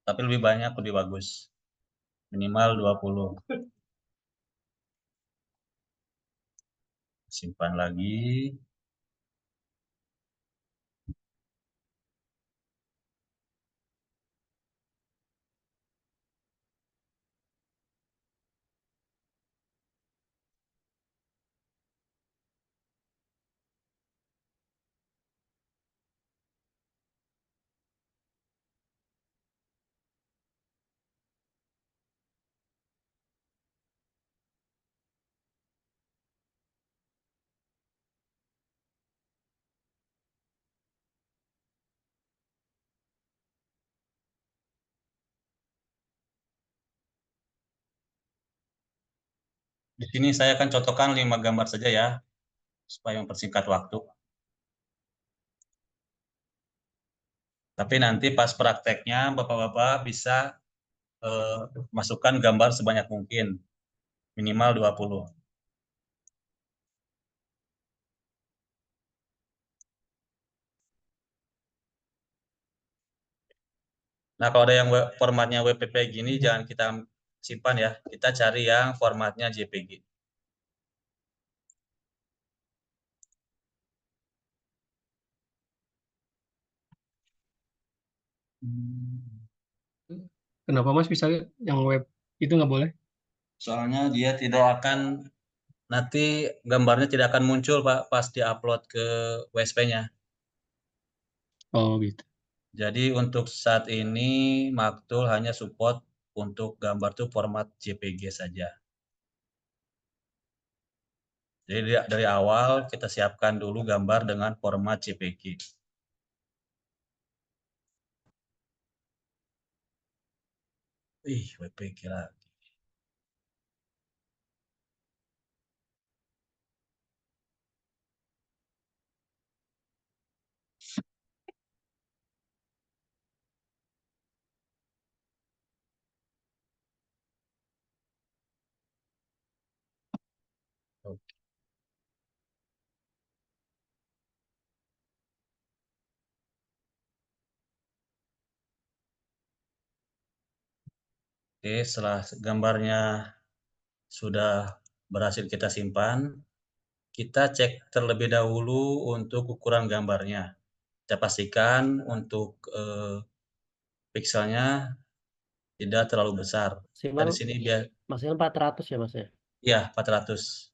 Tapi lebih banyak lebih bagus. Minimal 20. Simpan lagi. Di sini saya akan contohkan 5 gambar saja ya, supaya mempersingkat waktu. Tapi nanti pas prakteknya, Bapak-Bapak bisa masukkan gambar sebanyak mungkin, minimal 20. Nah, kalau ada yang formatnya WPP gini, jangan kita simpan ya. Kita cari yang formatnya JPG. Kenapa Mas bisa yang web itu nggak boleh? Soalnya dia tidak akan, nanti gambarnya tidak akan muncul Pak pas di-upload ke WSP-nya. Oh gitu. Jadi untuk saat ini Maktul hanya support untuk gambar tuh format JPG saja. Jadi dari awal kita siapkan dulu gambar dengan format JPG. WPG lagi. Oke, setelah gambarnya sudah berhasil kita simpan, kita cek terlebih dahulu untuk ukuran gambarnya. Kita pastikan untuk pikselnya tidak terlalu besar. Maksimal, Dari sini biar maksimal 400 ya Mas ya? ya 400.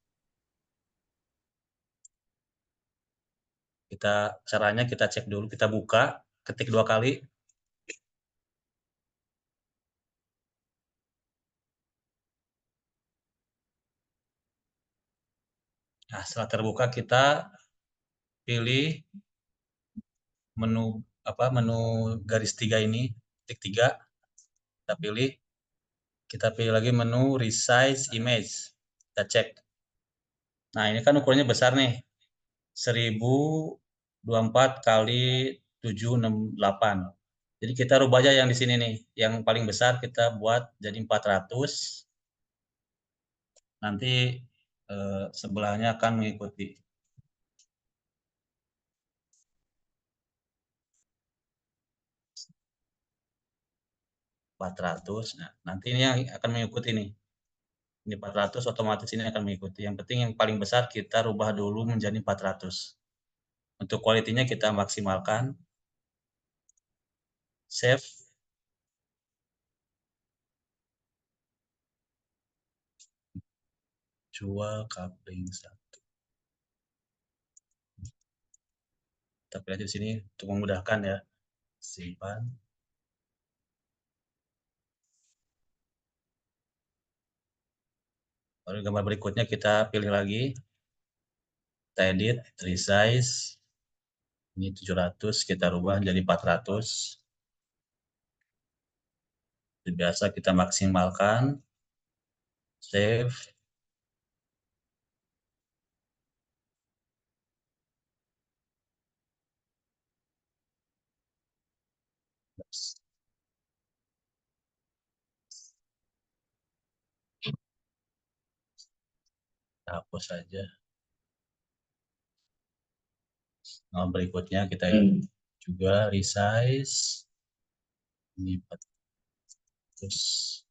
Caranya kita cek dulu, kita buka, ketik 2 kali. Nah, setelah terbuka kita pilih menu menu garis 3 ini, titik 3. Kita pilih lagi menu resize image. Kita cek. Nah, ini kan ukurannya besar nih. 1024 kali 768. Jadi kita rubah aja yang di sini nih. Yang paling besar kita buat jadi 400. Nanti sebelahnya akan mengikuti. 400. Nah, nanti ini yang akan mengikuti nih. Ini 400 otomatis ini akan mengikuti. Yang penting yang paling besar kita rubah dulu menjadi 400. Untuk kualitinya kita maksimalkan. Save. Jual coupling 1. Kita pilih di sini untuk memudahkan ya. Simpan. Lalu gambar berikutnya kita pilih lagi. Kita edit, resize. Ini 700 kita rubah jadi 400. Seperti biasa kita maksimalkan. Save. Kita hapus saja. Nah, berikutnya kita juga resize. Ini 400.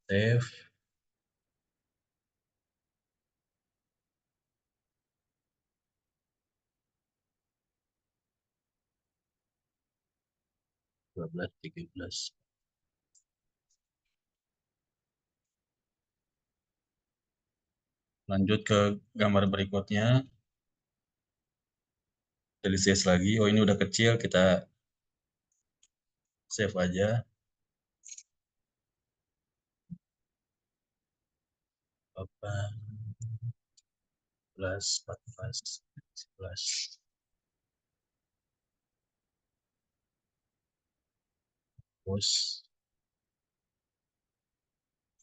Save. Belas, 13. Lanjut ke gambar berikutnya. Kita resize lagi. Oh, ini udah kecil, kita save aja. 14, 14, 11. Terus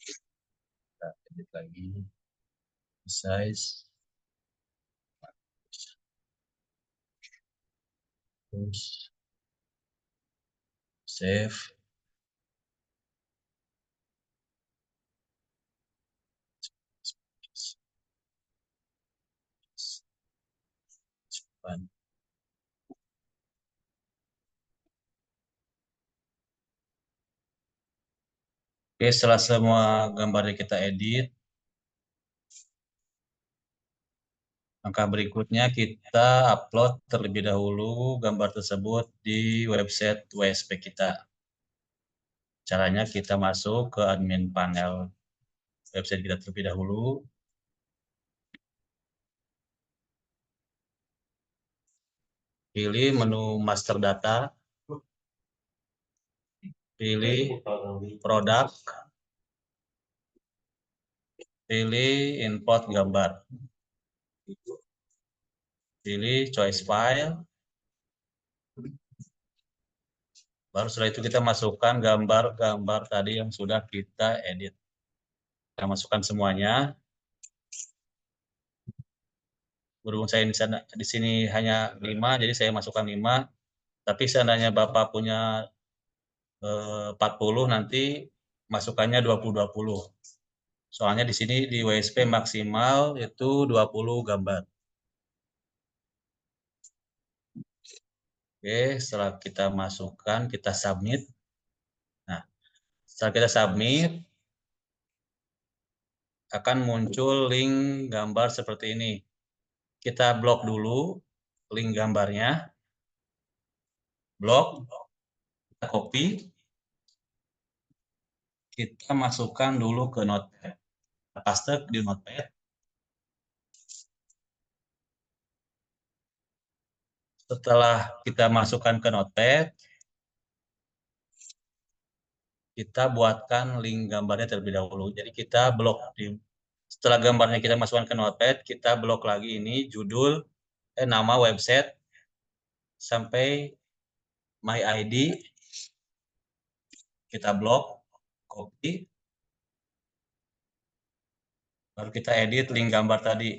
kita edit lagi. Size. Terus save. Simpan. Oke, setelah semua gambarnya kita edit, langkah berikutnya kita upload terlebih dahulu gambar tersebut di website WSP kita. Caranya kita masuk ke admin panel website kita terlebih dahulu. Pilih menu master data. Pilih produk. Pilih import gambar. Pilih choice file. Baru setelah itu kita masukkan gambar-gambar tadi yang sudah kita edit. Kita masukkan semuanya. Berhubung saya di sini hanya 5, jadi saya masukkan 5. Tapi seandainya Bapak punya 40, nanti masukannya 20-20. Soalnya di sini di WSP maksimal itu 20 gambar. Oke, setelah kita masukkan, kita submit. Nah, setelah kita submit, akan muncul link gambar seperti ini. Kita blok dulu link gambarnya. Blok, kita copy. Kita masukkan dulu ke Notepad. Kita paste di Notepad. Setelah kita masukkan ke Notepad, kita buatkan link gambarnya terlebih dahulu. Jadi kita blok setelah gambarnya kita masukkan ke Notepad, kita blok lagi ini judul, nama website sampai my ID, kita blok, copy, baru kita edit link gambar tadi.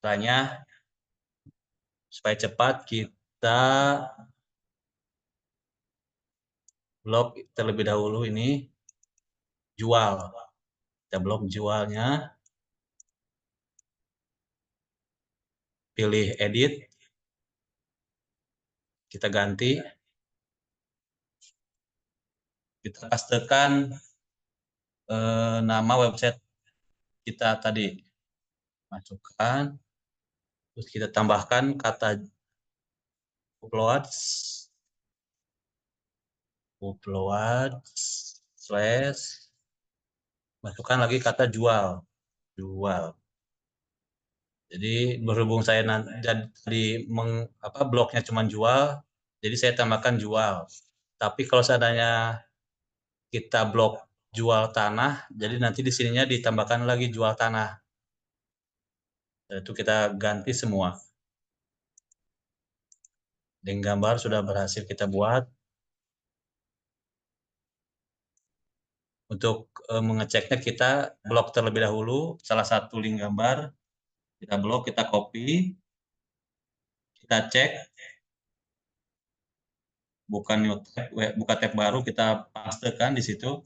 Caranya supaya cepat kita blok terlebih dahulu ini jual. Kita blok jualnya, pilih edit, kita ganti, kita pastekan nama website kita tadi, masukkan, terus kita tambahkan kata uploads slash, masukkan lagi kata jual. Jadi berhubung saya jadi bloknya cuma jual, jadi saya tambahkan jual. Tapi kalau seandainya kita blok jual tanah, jadi nanti di sininya ditambahkan lagi jual tanah. Itu kita ganti semua. Link gambar sudah berhasil kita buat. Untuk mengeceknya kita blok terlebih dahulu salah satu link gambar. Kita blok, kita copy, kita cek, buka tab baru, kita pastekan di situ,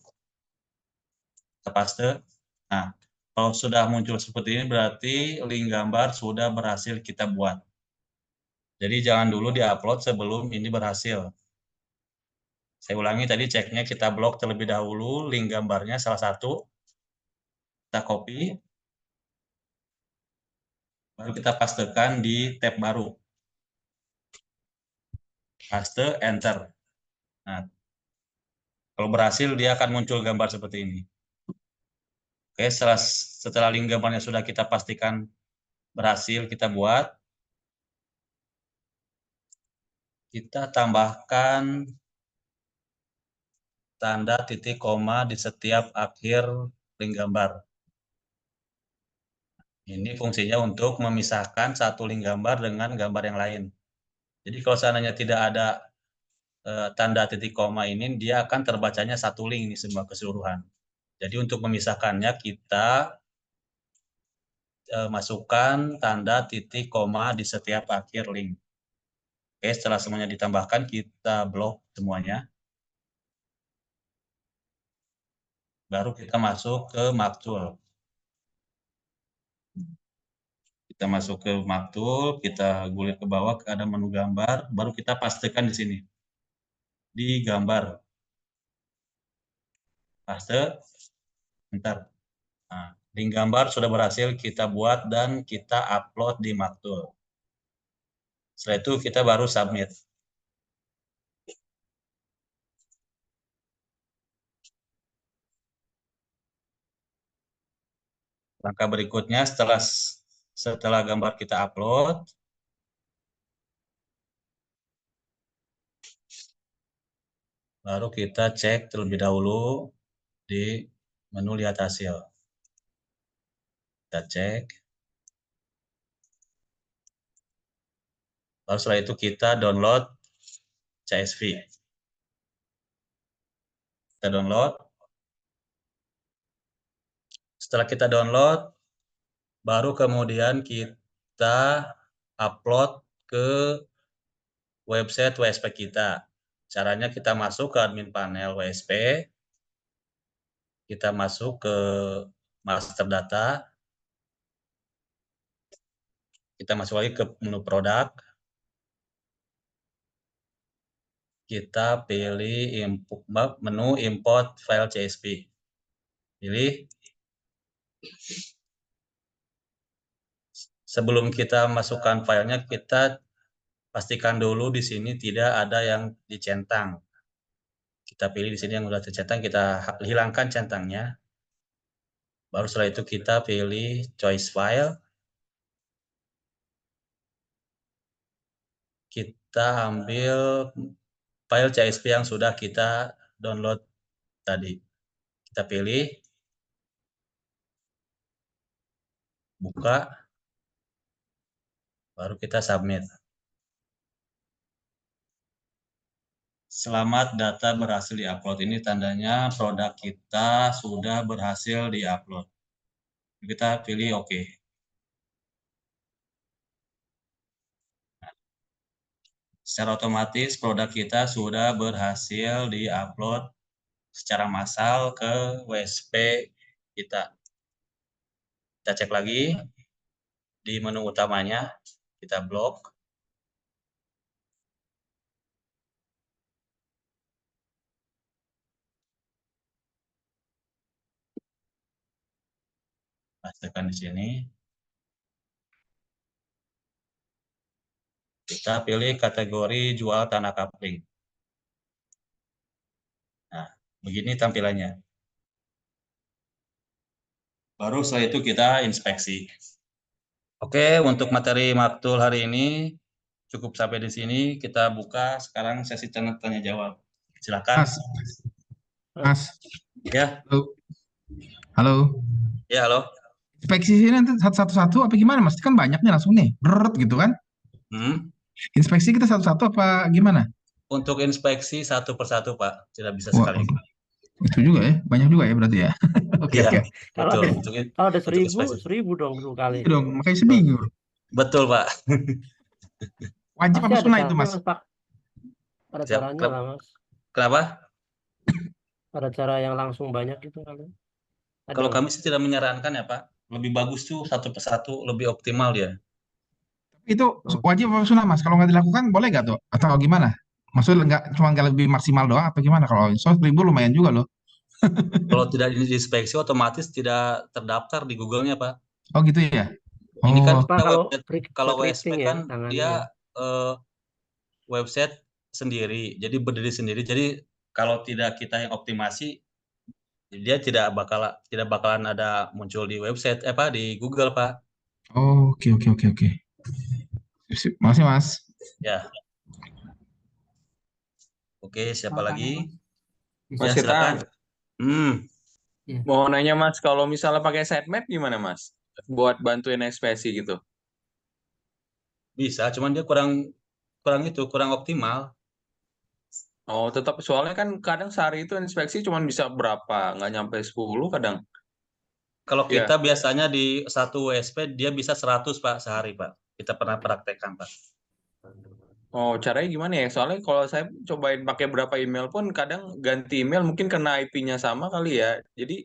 kita paste. Nah, kalau sudah muncul seperti ini berarti link gambar sudah berhasil kita buat. Jadi jangan dulu diupload sebelum ini berhasil. Saya ulangi tadi, ceknya kita blok terlebih dahulu link gambarnya salah satu, kita copy, baru kita pastekan di tab baru. Paste, enter. Nah, kalau berhasil dia akan muncul gambar seperti ini. Oke, setelah link gambarnya sudah kita pastikan berhasil kita buat, kita tambahkan tanda titik koma di setiap akhir link gambar. Ini fungsinya untuk memisahkan satu link gambar dengan gambar yang lain. Jadi kalau seandainya tidak ada tanda titik koma ini, dia akan terbacanya satu link ini semua keseluruhan. Jadi untuk memisahkannya kita masukkan tanda titik koma di setiap akhir link. Oke, setelah semuanya ditambahkan, kita blok semuanya. Baru kita masuk ke Maktul. Kita masuk ke Maktul, kita gulir ke bawah, ada menu gambar, baru kita pastekan di sini. Di gambar. Paste, bentar. Nah, link gambar sudah berhasil kita buat dan kita upload di Maktul. Setelah itu kita baru submit. Langkah berikutnya setelah gambar kita upload, baru kita cek terlebih dahulu di menu lihat hasil. Kita cek. Lalu setelah itu kita download CSV. Kita download. Setelah kita download, baru kemudian kita upload ke website WSP kita. Caranya kita masuk ke admin panel WSP. Kita masuk ke master data. Kita masuk lagi ke menu produk. Kita pilih menu import file CSV. Pilih. Sebelum kita masukkan filenya, kita pastikan dulu di sini tidak ada yang dicentang. Kita pilih di sini yang sudah tercentang, kita hilangkan centangnya. Baru setelah itu kita pilih choice file. Kita ambil file CSV yang sudah kita download tadi. Kita pilih, buka, baru kita submit. Selamat, data berhasil diupload. Ini tandanya produk kita sudah berhasil diupload. Kita pilih oke. Secara otomatis produk kita sudah berhasil diupload secara massal ke WSP kita. Kita cek lagi di menu utamanya, kita blok. Pastikan di sini. Kita pilih kategori jual tanah kapling. Nah, begini tampilannya. Baru setelah itu kita inspeksi. Oke, untuk materi maktul hari ini cukup sampai di sini. Kita buka sekarang sesi tanya jawab. Silakan. Mas. Ya. Halo. Halo. Ya, halo. Inspeksi sini nanti satu-satu apa gimana, Mas? Kan banyaknya langsung nih, berut gitu kan? Inspeksi kita satu-satu apa gimana? Untuk inspeksi satu persatu, Pak. Tidak bisa Wah, sekali. itu juga ya, banyak juga ya berarti ya. Oke, Iya, oke. betul. Kalau ada 1000 dong 2 kali. Iya dong, makanya seminggu. Betul, Pak. Wajib Pasti apa ada sunnah itu, Mas? Pak. Ada caranya lah, Mas. Kenapa? Ada cara yang langsung banyak gitu kali. Kalau kami sih tidak menyarankan ya, Pak. Lebih bagus tuh satu persatu, lebih optimal dia. Itu wajib apa sunnah, Mas? Kalau nggak dilakukan boleh nggak tuh? Atau gimana? Maksudnya nggak lebih maksimal doang apa gimana? Kalau 100.000 lumayan juga loh. Kalau tidak diinspeksi otomatis tidak terdaftar di Google-nya, Pak. Oh gitu ya? Ini kan kalau WSP kan ya, dia website sendiri, jadi berdiri sendiri. Jadi kalau tidak kita yang optimasi, dia tidak bakalan ada muncul di website di Google, Pak. Oh, oke. Makasih, Mas. Ya. Oke, siapa lagi? Mas silakan. Mau nanya Mas, kalau misalnya pakai sitemap gimana Mas? Buat bantuin inspeksi gitu. Bisa, cuman dia kurang optimal. Oh, tetap soalnya kan kadang sehari itu inspeksi cuma bisa berapa, nggak nyampe 10 kadang. Kalau kita biasanya di satu WSP dia bisa 100, Pak, sehari, Pak. Kita pernah praktekkan, Pak. Oh, caranya gimana ya? Soalnya kalau saya cobain pakai berapa email pun kadang ganti email mungkin karena IP-nya sama kali ya. Jadi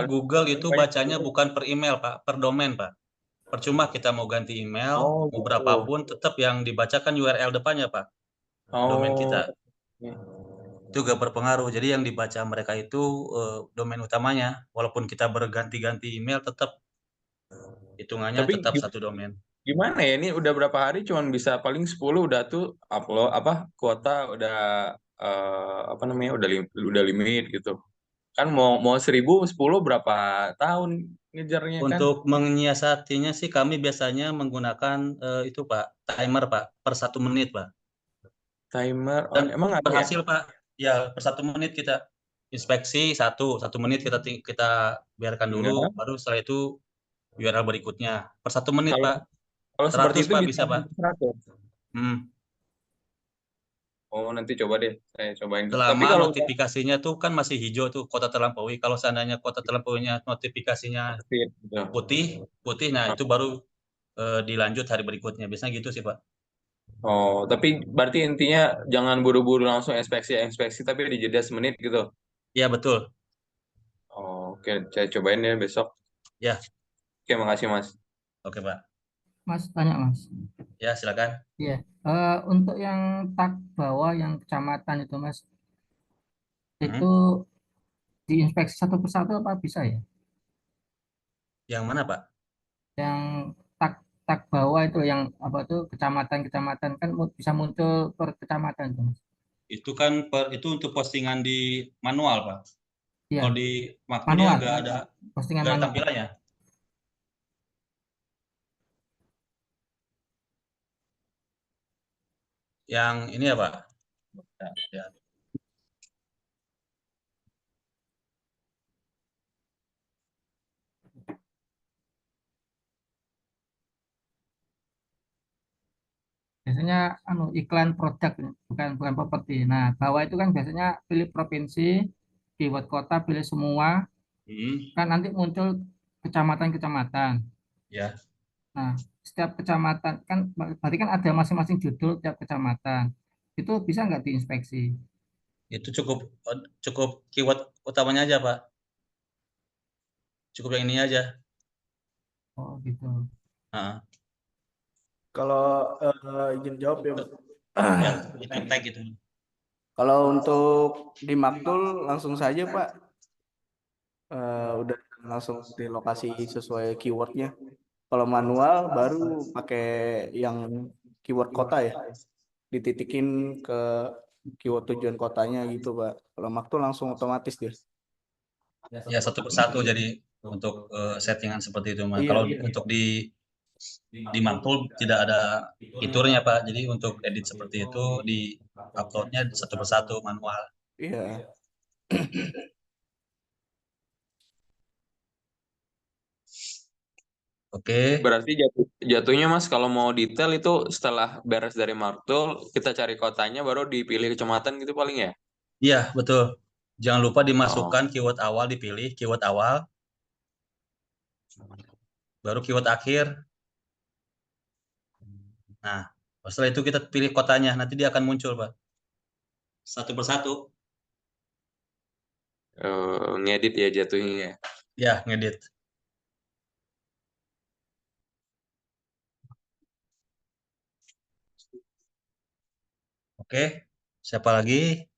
Google itu bacanya bukan per email, Pak, per domain, Pak. Percuma kita mau ganti email, mau berapapun, tetap yang dibacakan URL depannya, Pak. Domain kita. Itu gak berpengaruh. Jadi yang dibaca mereka itu domain utamanya. Walaupun kita berganti-ganti email, tetap hitungannya tetap satu domain. Gimana ya? Ini udah berapa hari cuman bisa paling 10 udah tuh upload kuota udah udah limit gitu. Kan mau 1010 berapa tahun ngejarnya kan? Untuk menyiasatinya sih kami biasanya menggunakan itu, Pak, timer, Pak, per 1 menit, Pak. Timer, Dan emang ada berhasil, Pak. Ya, per 1 menit kita inspeksi 1 menit kita biarkan dulu, baru setelah itu URL berikutnya per 1 menit, Pak. Kalau 100, seperti itu Pak, bisa, Pak. 100. Oh, nanti coba deh, saya cobain. Tapi Selama kalau notifikasinya tuh kan masih hijau tuh kuota terlampaui. Kalau seandainya kuota terlampauinya notifikasinya putih, nah itu baru dilanjut hari berikutnya. Biasanya gitu sih, Pak. Oh, tapi berarti intinya jangan buru-buru langsung inspeksi, tapi dijeda semenit gitu. Iya, betul. Oh, oke, saya cobain ya besok. Ya. Oke, makasih Mas. Oke, Pak. Mas, tanya Mas. Ya, silakan. Iya, untuk yang tak bawah yang kecamatan itu Mas, itu diinspeksi satu persatu apa bisa ya? Yang mana, Pak? Yang tak bawah itu yang apa tuh kecamatan-kecamatan kan bisa muncul per kecamatan tuh Mas. Itu kan itu untuk postingan di manual, Pak. Iya. Kalau di maktul dia nggak ada postingan nggak ada manual. tampilannya. Yang ini ya, Pak. Ya. biasanya iklan produk, bukan properti. Nah, bawah itu kan biasanya pilih provinsi, keyword kota, pilih semua, kan nanti muncul kecamatan-kecamatan. Ya, Nah, setiap kecamatan kan berarti kan ada masing-masing judul tiap kecamatan. Itu bisa nggak diinspeksi? itu cukup keyword utamanya aja, Pak. Cukup yang ini aja. Oh, gitu. Nah, Kalau izin jawab ya, Pak. ya, itu tag gitu. Kalau untuk di Maktul langsung saja, Pak. Udah langsung di lokasi sesuai keywordnya. Kalau manual baru pakai yang keyword kota ya, dititikin ke keyword tujuan kotanya gitu, Pak. Kalau Maktul langsung otomatis deh. Ya, satu persatu jadi untuk settingan seperti itu, Mas. Iya, Kalau iya. untuk di Mantul tidak ada fiturnya, Pak. Jadi untuk edit seperti itu di uploadnya satu persatu manual. Iya. Oke. Berarti jatuhnya Mas kalau mau detail itu setelah beres dari Marktool, kita cari kotanya baru dipilih kecamatan gitu paling ya? Iya, betul. Jangan lupa Oh. dimasukkan keyword awal, dipilih keyword awal, baru keyword akhir. Nah, setelah itu kita pilih kotanya, nanti dia akan muncul, Pak. Satu persatu. Ngedit ya jatuhnya ya. Ya, ngedit. Oke, siapa lagi?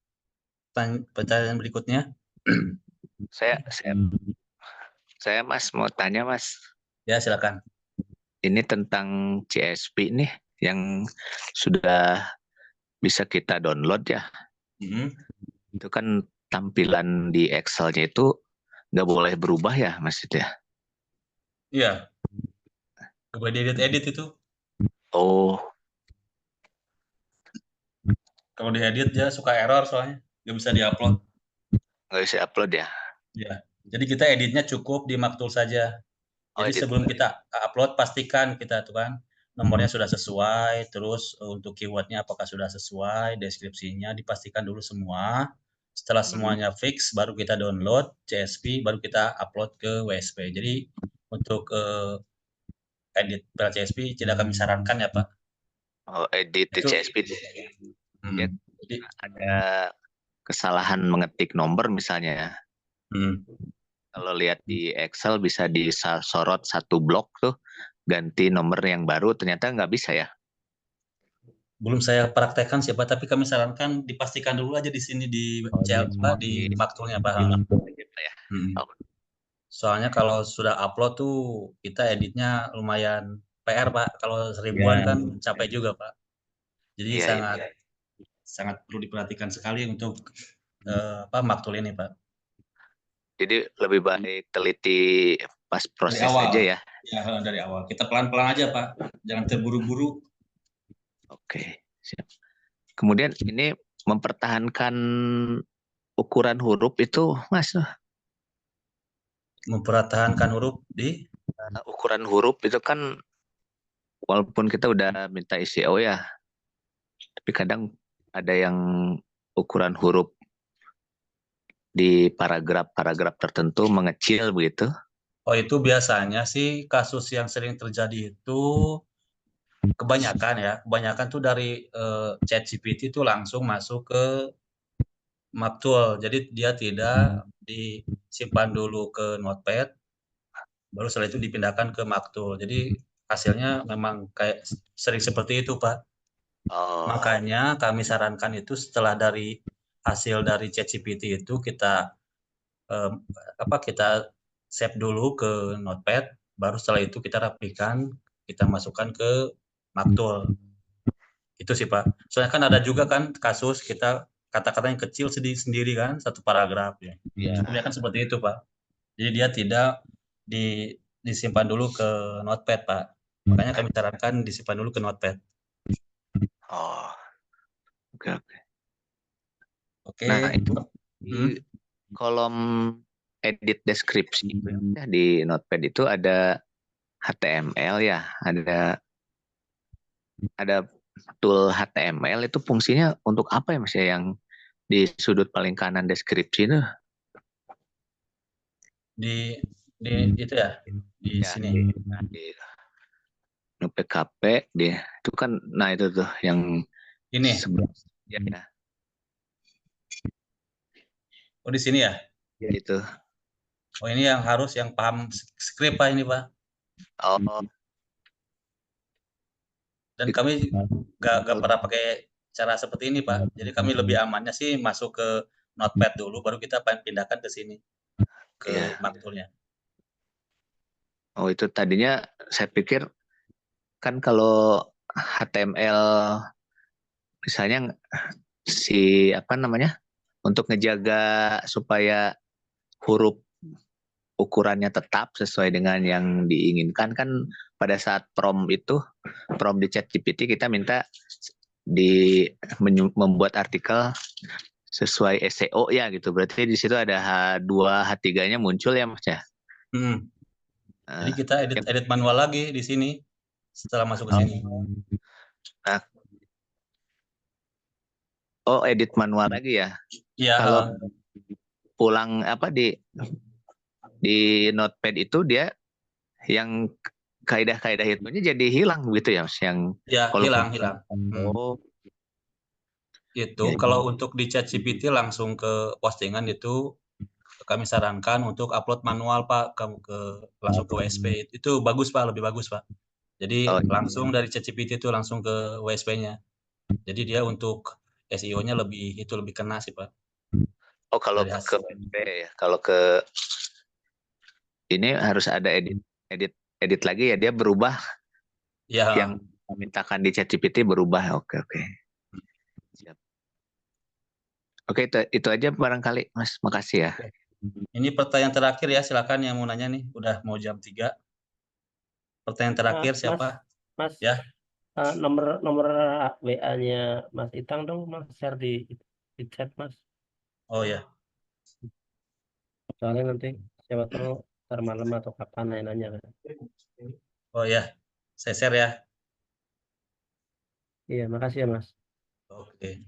Pertanyaan berikutnya. Saya Mas mau tanya Mas. Ya, silakan. Ini tentang CSP nih yang sudah bisa kita download ya. Itu kan tampilan di Excel-nya itu nggak boleh berubah ya Mas itu ya? Iya. Coba diedit itu. Oh. Kalau diedit dia suka error soalnya, nggak bisa diupload. Nggak bisa upload ya? Ya. Jadi kita editnya cukup di Maktul saja. Jadi edit. sebelum kita upload pastikan kita tuh kan nomornya sudah sesuai, terus untuk keywordnya apakah sudah sesuai, deskripsinya dipastikan dulu semua. Setelah semuanya fix, baru kita download CSP, baru kita upload ke WSP. Jadi untuk edit file CSP tidak kami sarankan ya Pak. Oh, edit di CSP. Ya, ada kesalahan mengetik nomor misalnya ya. Kalau lihat di Excel bisa disorot satu blok tuh ganti nomor yang baru, ternyata nggak bisa ya? Belum saya praktekkan sih Pak, tapi kami sarankan dipastikan dulu aja di sini di Maktulnya Pak. Soalnya kalau sudah upload tuh kita editnya lumayan PR Pak. Kalau seribuan kan capek juga Pak. Jadi sangat perlu diperhatikan sekali untuk Maktul ini Pak. Jadi lebih baik teliti pas proses aja ya? Ya, dari awal. Kita pelan-pelan aja Pak. Jangan terburu-buru. Oke, siap. Kemudian ini mempertahankan ukuran huruf itu, Mas. Mempertahankan huruf di? Ukuran huruf itu kan walaupun kita udah minta SEO ya, tapi kadang ada yang ukuran huruf di paragraf-paragraf tertentu mengecil begitu. Oh, itu biasanya sih kasus yang sering terjadi itu kebanyakan tuh dari ChatGPT itu langsung masuk ke Maktul. Jadi dia tidak disimpan dulu ke Notepad, baru setelah itu dipindahkan ke Maktul. Jadi hasilnya memang kayak sering seperti itu, Pak. Makanya kami sarankan itu setelah dari hasil dari ChatGPT itu kita kita save dulu ke Notepad, baru setelah itu kita rapikan, kita masukkan ke Maktul. Itu sih Pak. Soalnya kan ada juga kan kasus kita kata-kata yang kecil sendiri kan satu paragraf ya. Kemudian kan seperti itu Pak. Jadi dia tidak disimpan dulu ke Notepad Pak. Makanya kami sarankan disimpan dulu ke Notepad. Oh, oke. Oke. Nah itu di kolom edit deskripsi di Notepad itu ada HTML ya, ada tool HTML itu fungsinya untuk apa ya Mas ya, yang di sudut paling kanan deskripsi itu? Di itu ya, di Ya, sini. di PKP dia itu kan, nah itu tuh yang Ini. sebelah ya, ya. Oh, di sini ya? Ya itu. Oh, ini yang harus yang paham script Pak ini Pak. Oh. Dan kami nggak pernah pakai cara seperti ini Pak. Jadi kami lebih amannya sih masuk ke Notepad dulu, baru kita pindahkan ke sini, ke maktulnya. Oh, itu tadinya saya pikir kan kalau HTML misalnya si apa namanya, untuk ngejaga supaya huruf ukurannya tetap sesuai dengan yang diinginkan, kan pada saat prompt di ChatGPT kita minta membuat artikel sesuai SEO ya gitu. Berarti di situ ada H2, H3-nya muncul ya Mas ya. Jadi kita edit manual lagi di sini setelah masuk ke sini. Nah, edit manual lagi ya. Iya. Kalau pulang apa di Notepad itu dia yang kaidah-kaidah itunya jadi hilang gitu ya Mas, yang ya hilang. Oh. Itu kalau untuk di ChatGPT langsung ke postingan itu kami sarankan untuk upload manual Pak, kamu langsung ke WSP. Itu bagus Pak, lebih bagus Pak. Jadi langsung dari ChatGPT itu langsung ke WSP-nya. Jadi dia untuk SEO-nya lebih kena sih Pak. Oh, kalau ke WSP ya. Kalau ke ini harus ada edit lagi ya, dia berubah. Ya. Yang memintakan di ChatGPT berubah. Oke. Siap. Oke, itu aja barangkali Mas. Makasih ya. Ini pertanyaan terakhir ya, silakan yang mau nanya nih. Udah mau jam 3. Pertanyaan terakhir siapa? Mas, ya. Nomor WA-nya Mas Itang dong, Mas, share di chat Mas. Oh ya. Soalnya nanti siapa tahu ntar malam atau kapan nanya kan. Oh ya, saya share ya. Iya, makasih ya Mas. Oke.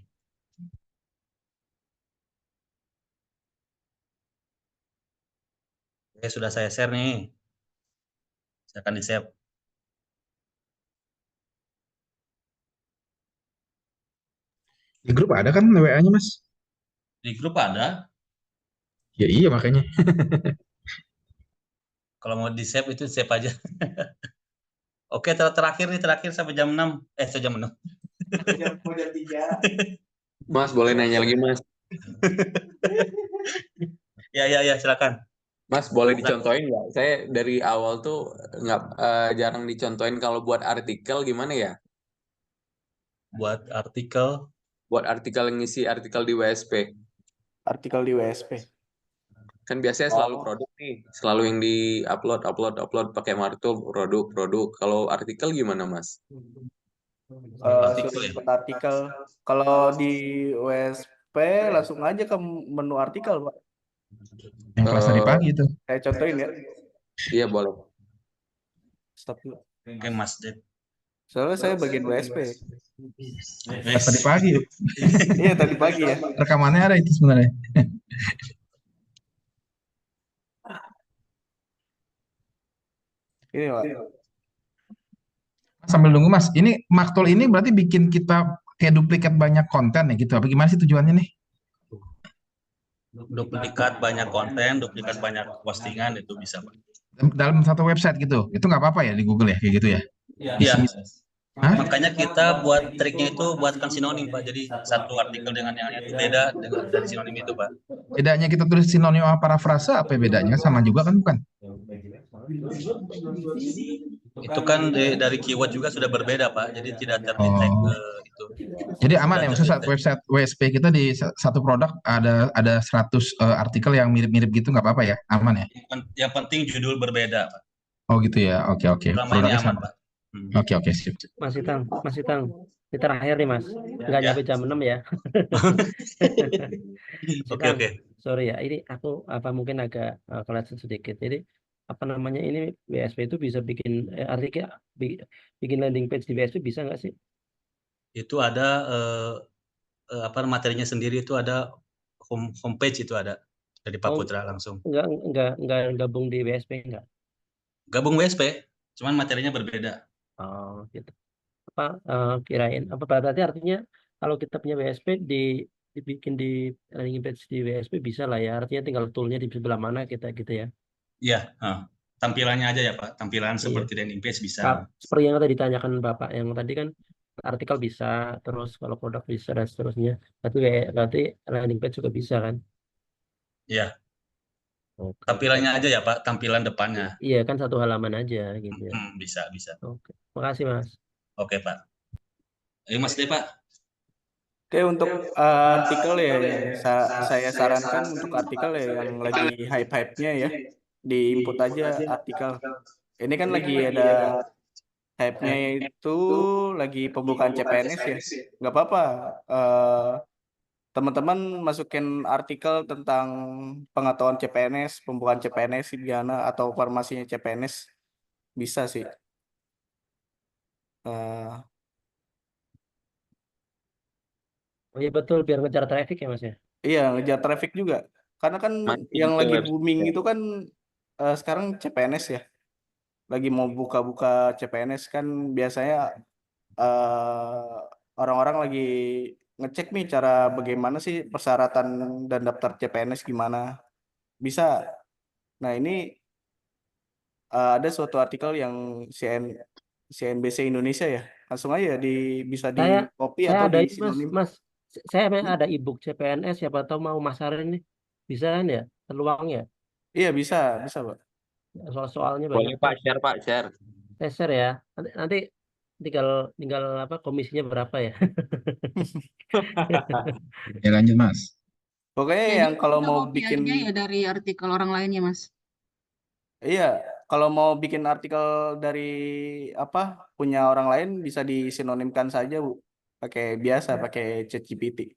Oke, sudah saya share nih. Silakan di-save. Di grup ada kan WA-nya Mas? Di grup ada. Ya iya makanya. Kalau mau di-save itu save aja. Oke, terakhir sampai jam 6. Sampai jam 6. Jam 3. Mas, boleh nanya lagi, Mas? Ya, silakan. Mas, boleh dicontohin nggak? Saya dari awal tuh jarang dicontohin kalau buat artikel gimana ya? Buat artikel? Buat artikel yang ngisi artikel di WSP. Artikel di WSP. Kan biasanya selalu produk nih, selalu yang di upload pakai markup produk. Kalau artikel gimana Mas? Artikel. Kalau di WSP langsung aja ke menu artikel Pak. Yang kelas tadi pagi itu. Saya contohin ya. Iya boleh. Stop dulu. Oke Mas Dep. Soalnya saya bagian WSP. Tadi pagi. Iya tadi pagi ya. Rekamannya ada itu sebenarnya. Ini Pak. Sambil nunggu Mas, ini maktul ini berarti bikin kita kayak duplikat banyak konten ya gitu. Apa gimana sih tujuannya nih? Duplikat banyak konten, duplikat banyak postingan itu bisa Pak. Dalam satu website gitu. Itu nggak apa-apa ya di Google ya kayak gitu ya? Iya. Makanya kita buat triknya itu buatkan sinonim Pak. Jadi satu artikel dengan yang itu beda dengan dari sinonim itu Pak. Bedanya kita tulis sinonim sama parafrase apa bedanya? Sama juga kan bukan? Itu kan dari keyword juga sudah berbeda Pak. Jadi tidak terdetek itu. Jadi aman ya, maksudnya website WSP kita di satu produk ada 100 artikel yang mirip-mirip gitu nggak apa-apa ya? Aman ya? Yang penting judul berbeda Pak. Oh gitu ya. Oke. Produknya aman Pak. Oke, sip. Mas Itang, ini terakhir nih Mas, nggak nyampe jam 6 ya. Oke. Sorry ya, ini aku mungkin agak kelas sedikit. Jadi ini WSP itu bisa bikin artikel, bikin landing page di WSP bisa nggak sih? itu ada apa materinya sendiri, itu ada homepage, itu ada dari Pak Oh, Putra langsung. enggak gabung di WSP enggak? Gabung WSP, cuman materinya berbeda. Oh, gitu. Apa kirain apa berarti artinya kalau kita punya WSP dibikin di landing page di WSP bisa lah ya. Artinya tinggal toolnya di sebelah mana kita gitu ya. Iya, tampilannya aja ya Pak. Tampilan Iya. seperti landing page bisa. Seperti yang tadi ditanyakan Bapak yang tadi kan artikel bisa, terus kalau produk bisa dan seterusnya. Berarti landing page juga bisa kan? Iya. Oke. Tampilannya aja ya Pak, tampilan depannya. Iya kan satu halaman aja gitu ya. Bisa. Oke. Makasih Mas. Oke Pak. Ayo Mas deh Pak. Oke, untuk artikel ya yang saya sarankan untuk artikel ya yang lagi hype-hype-nya ya, di input aja artikel. Ini kan lagi ada hype-nya itu lagi pembukaan CPNS ya. Nggak apa-apa. Teman-teman masukin artikel tentang pengetahuan CPNS, pembukaan CPNS gimana atau farmasinya CPNS bisa sih. Oh iya betul biar ngejar traffic ya Mas ya. Iya, ngejar traffic juga. Karena kan yang lagi booming itu kan sekarang CPNS ya. Lagi mau buka-buka CPNS kan biasanya orang-orang lagi ngecek nih cara bagaimana sih persyaratan dan daftar CPNS gimana. Bisa. Nah, ini ada suatu artikel yang CNBC Indonesia ya. Langsung aja bisa di copy Saya atau ada di Mas, sinonim. saya ada ebook CPNS siapa tahu mau masarin nih. Bisa kan ya? Peluang ya? Iya, bisa, Pak. Soalnya Boleh banyak. Pak, share. Share ya. Nanti tinggal apa komisinya berapa ya? Ya lanjut Mas. Pokoknya Jadi yang kalau kita mau copy bikin aja ya dari artikel orang lain ya Mas. iya, kalau mau bikin artikel dari apa punya orang lain bisa disinonimkan saja, Bu. Pakai ChatGPT.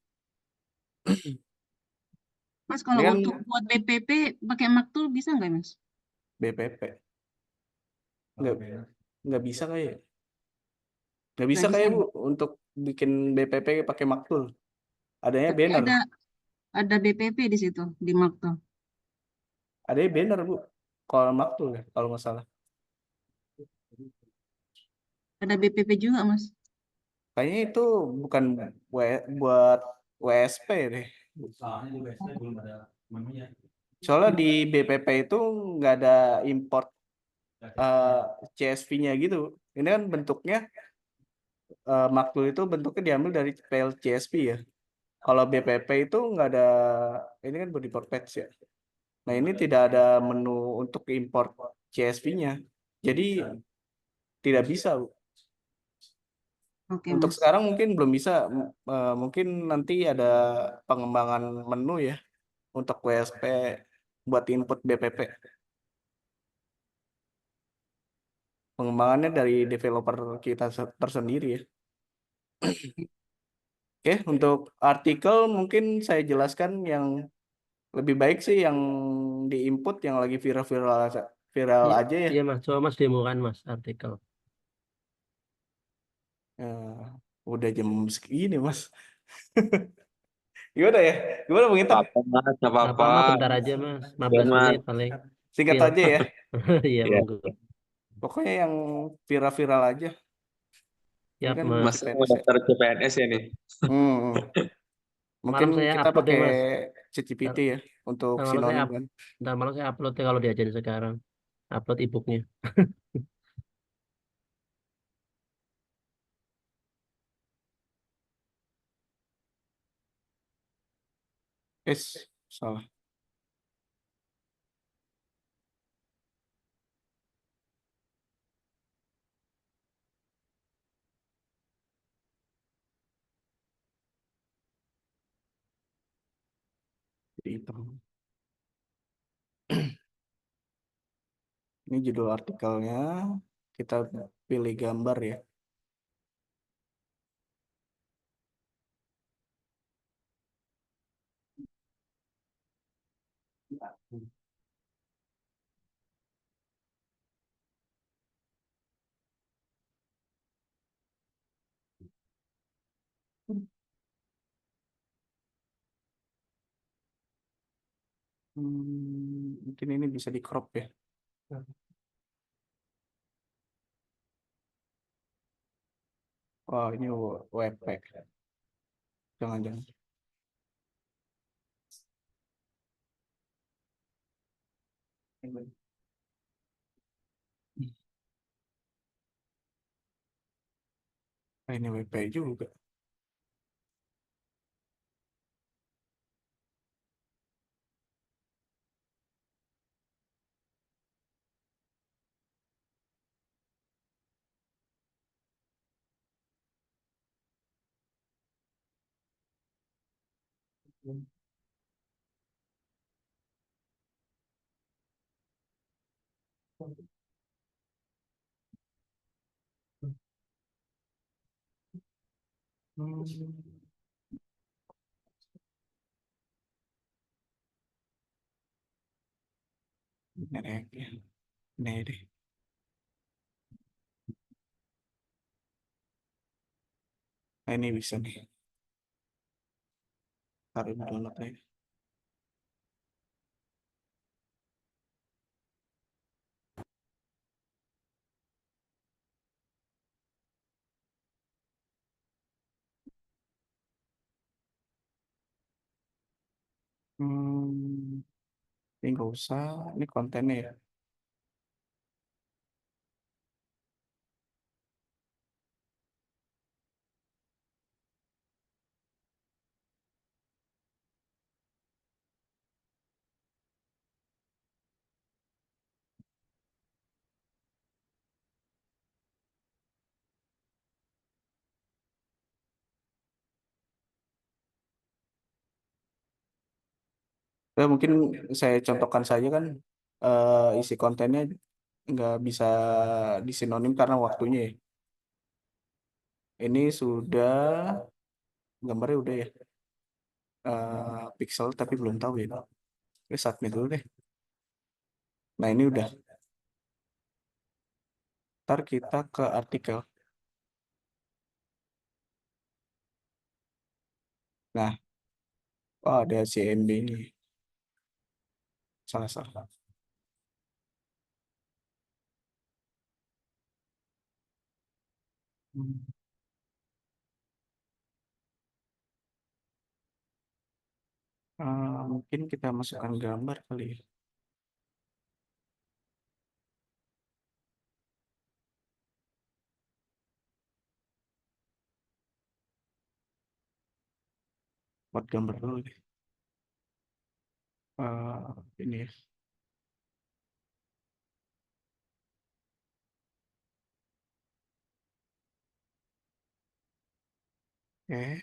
Mas kalau Ini kan untuk buat BPP pakai Maktul bisa nggak Mas? BPP. Nggak bisa kayak. Nggak bisa Nggak kayak, bisa. Bu, untuk bikin BPP pakai Maktul. Adanya Tapi banner. ada BPP di situ di Maktul. Adanya banner, Bu. Kalau Maktul ya, kalau nggak salah. Ada BPP juga Mas. Kayaknya itu bukan buat WSP deh. Soalnya di BPP itu nggak ada import CSV-nya gitu. Ini kan bentuknya Maktul itu bentuknya diambil dari file CSV ya. Kalau BPP itu nggak ada, ini kan body port page ya. Nah, ini tidak ada menu untuk import CSV-nya. Jadi tidak bisa, Bu. Oke, Untuk Mas. sekarang mungkin belum bisa. Mungkin nanti ada pengembangan menu ya untuk WSP buat input BPP. Pengembangannya dari developer kita tersendiri ya. Oke, untuk artikel mungkin saya jelaskan yang lebih baik sih yang di-input yang lagi viral aja ya. Iya Mas, coba Mas demokan Mas artikel. Udah jam segini Mas. Gimana ya? Gimana Bang Intan? Apa-apa. Mas, bentar aja Mas, 15 menit paling. Singkat Feel. aja ya. Iya, monggo. Pokoknya yang viral-viral aja. Ya, Ini kan Mas. Mas mau daftar CPNS ya nih. Mungkin Malam saya kita upload pakai ya, Mas. ChatGPT ya untuk Malam sinonim kan. Ntar malam saya upload ya kalau diajarin sekarang. Upload e-booknya. Salah. Ini judul artikelnya. Kita pilih gambar ya. Mungkin ini bisa di crop ya. Oh, ini webpack. Jangan-jangan. Ini webpack juga. Ini deh. Nah, ini bisa nih. Taruh download aja. Ini nggak usah. Ini kontennya ya. Mungkin saya contohkan saja kan isi kontennya nggak bisa disinonim karena waktunya ya. Ini sudah gambarnya udah ya. Pixel tapi belum tahu ya. Oke, submit dulu deh. Nah, ini udah. Ntar kita ke artikel. Nah, oh, ada CMB ini. Salah. Mungkin kita masukkan gambar kali ya. Buat gambar dulu deh. Ini ya. Oke.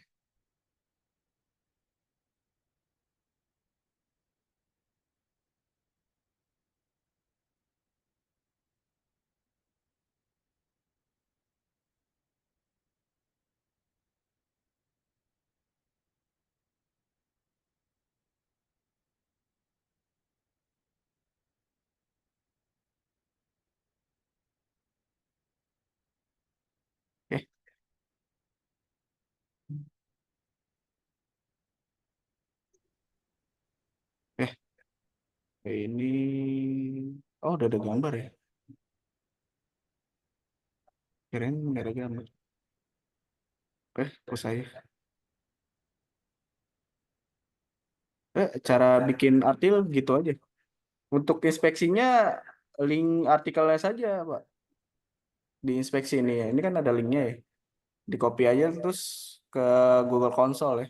Oke. Ini udah ada gambar ya. Kirain nggak ada gambar. Terus saya. Cara bikin artikel gitu aja. Untuk inspeksinya link artikelnya saja, Pak. Di inspeksi ini ya. Ini kan ada linknya ya. Di copy aja terus ke Google Console ya.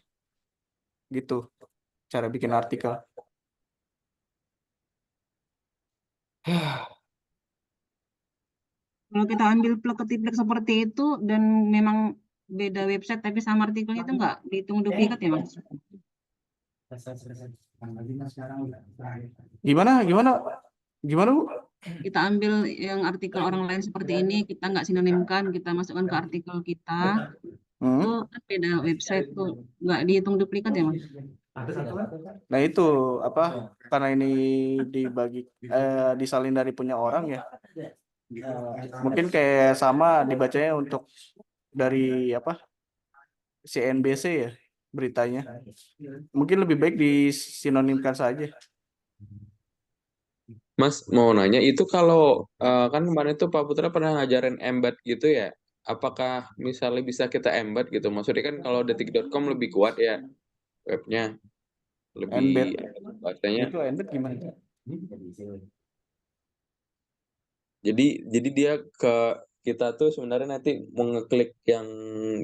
Gitu. Cara bikin artikel. Kalau kita ambil plug ketiplek seperti itu dan memang beda website tapi sama artikelnya itu nggak dihitung duplikat ya Mas? Gimana Bu? Kita ambil yang artikel orang lain seperti ini, kita nggak sinonimkan, kita masukkan ke artikel kita, itu kan beda website tuh, nggak dihitung duplikat ya Mas? Nah itu apa? Karena ini dibagi disalin dari punya orang ya. Mungkin kayak sama dibacanya untuk dari apa? CNBC ya beritanya. Mungkin lebih baik disinonimkan saja. Mas mau nanya itu kalau kan kemarin itu Pak Putra pernah ngajarin embed gitu ya. Apakah misalnya bisa kita embed gitu? Maksudnya kan kalau detik.com lebih kuat ya webnya, lebih Embed bahasanya. itu embed gimana? Jadi dia ke kita tuh sebenarnya nanti mau ngeklik yang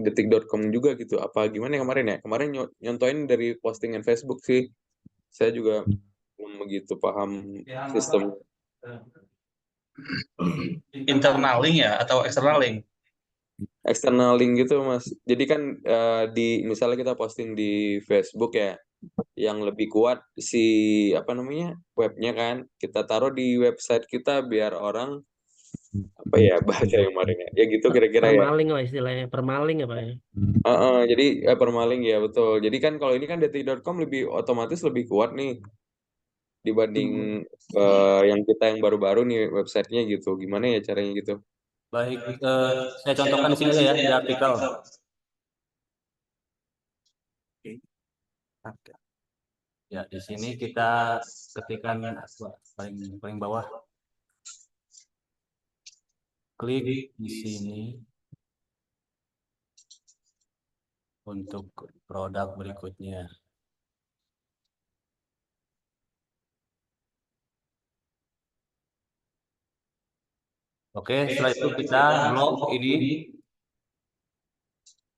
detik.com juga gitu. Apa gimana ya kemarin ya? Kemarin nyontoin dari postingan Facebook sih. Saya juga belum begitu paham sistem. Internal link ya atau external link? External link gitu Mas. Jadi kan misalnya kita posting di Facebook ya, yang lebih kuat si apa namanya webnya kan, kita taruh di website kita biar orang apa ya bahasa yang kemarin ya gitu kira-kira ya. Permaling lah istilahnya, permaling apa ya? Jadi permaling ya betul. Jadi kan kalau ini kan detik.com lebih otomatis lebih kuat nih dibanding yang kita yang baru-baru nih websitenya gitu. Gimana ya caranya gitu? Baik, saya contohkan di sini aja ya, di artikel. Ya, di sini kita ketikkan paling bawah. Klik di sini untuk produk berikutnya. Oke, setelah itu kita lock ini.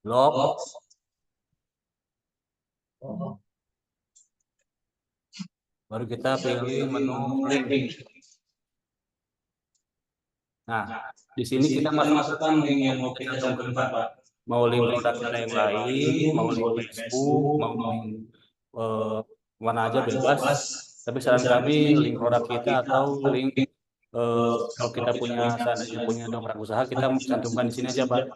Lock. Baru kita pilih menu link. Nah, di sini kita masukkan link yang mau kita cantumkan, Pak. Mau link produk kita yang lain, mau link Facebook, mau link mana aja bebas. Tapi saran kami link produk kita atau link kalau kita punya dongkrak usaha, kita cantumkan di sini aja, Pak.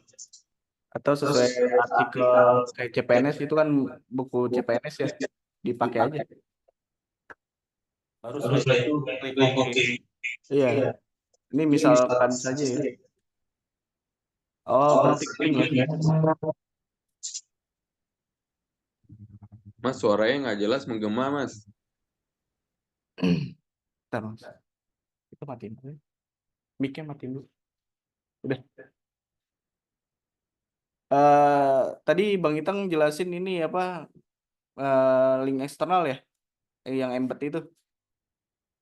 Atau sesuai artikel kayak CPNS itu kan buku CPNS ya, dipakai aja. Baru setelah itu klik OK. Iya. Ini misalkan saja ya. Oh, ketik link ya. Mas suaranya nggak jelas menggema Mas. Bentar, Mas. Kita matiin dulu. Mic-nya matiin dulu. Udah. Tadi Bang Itang jelasin ini apa link eksternal ya, yang embed itu.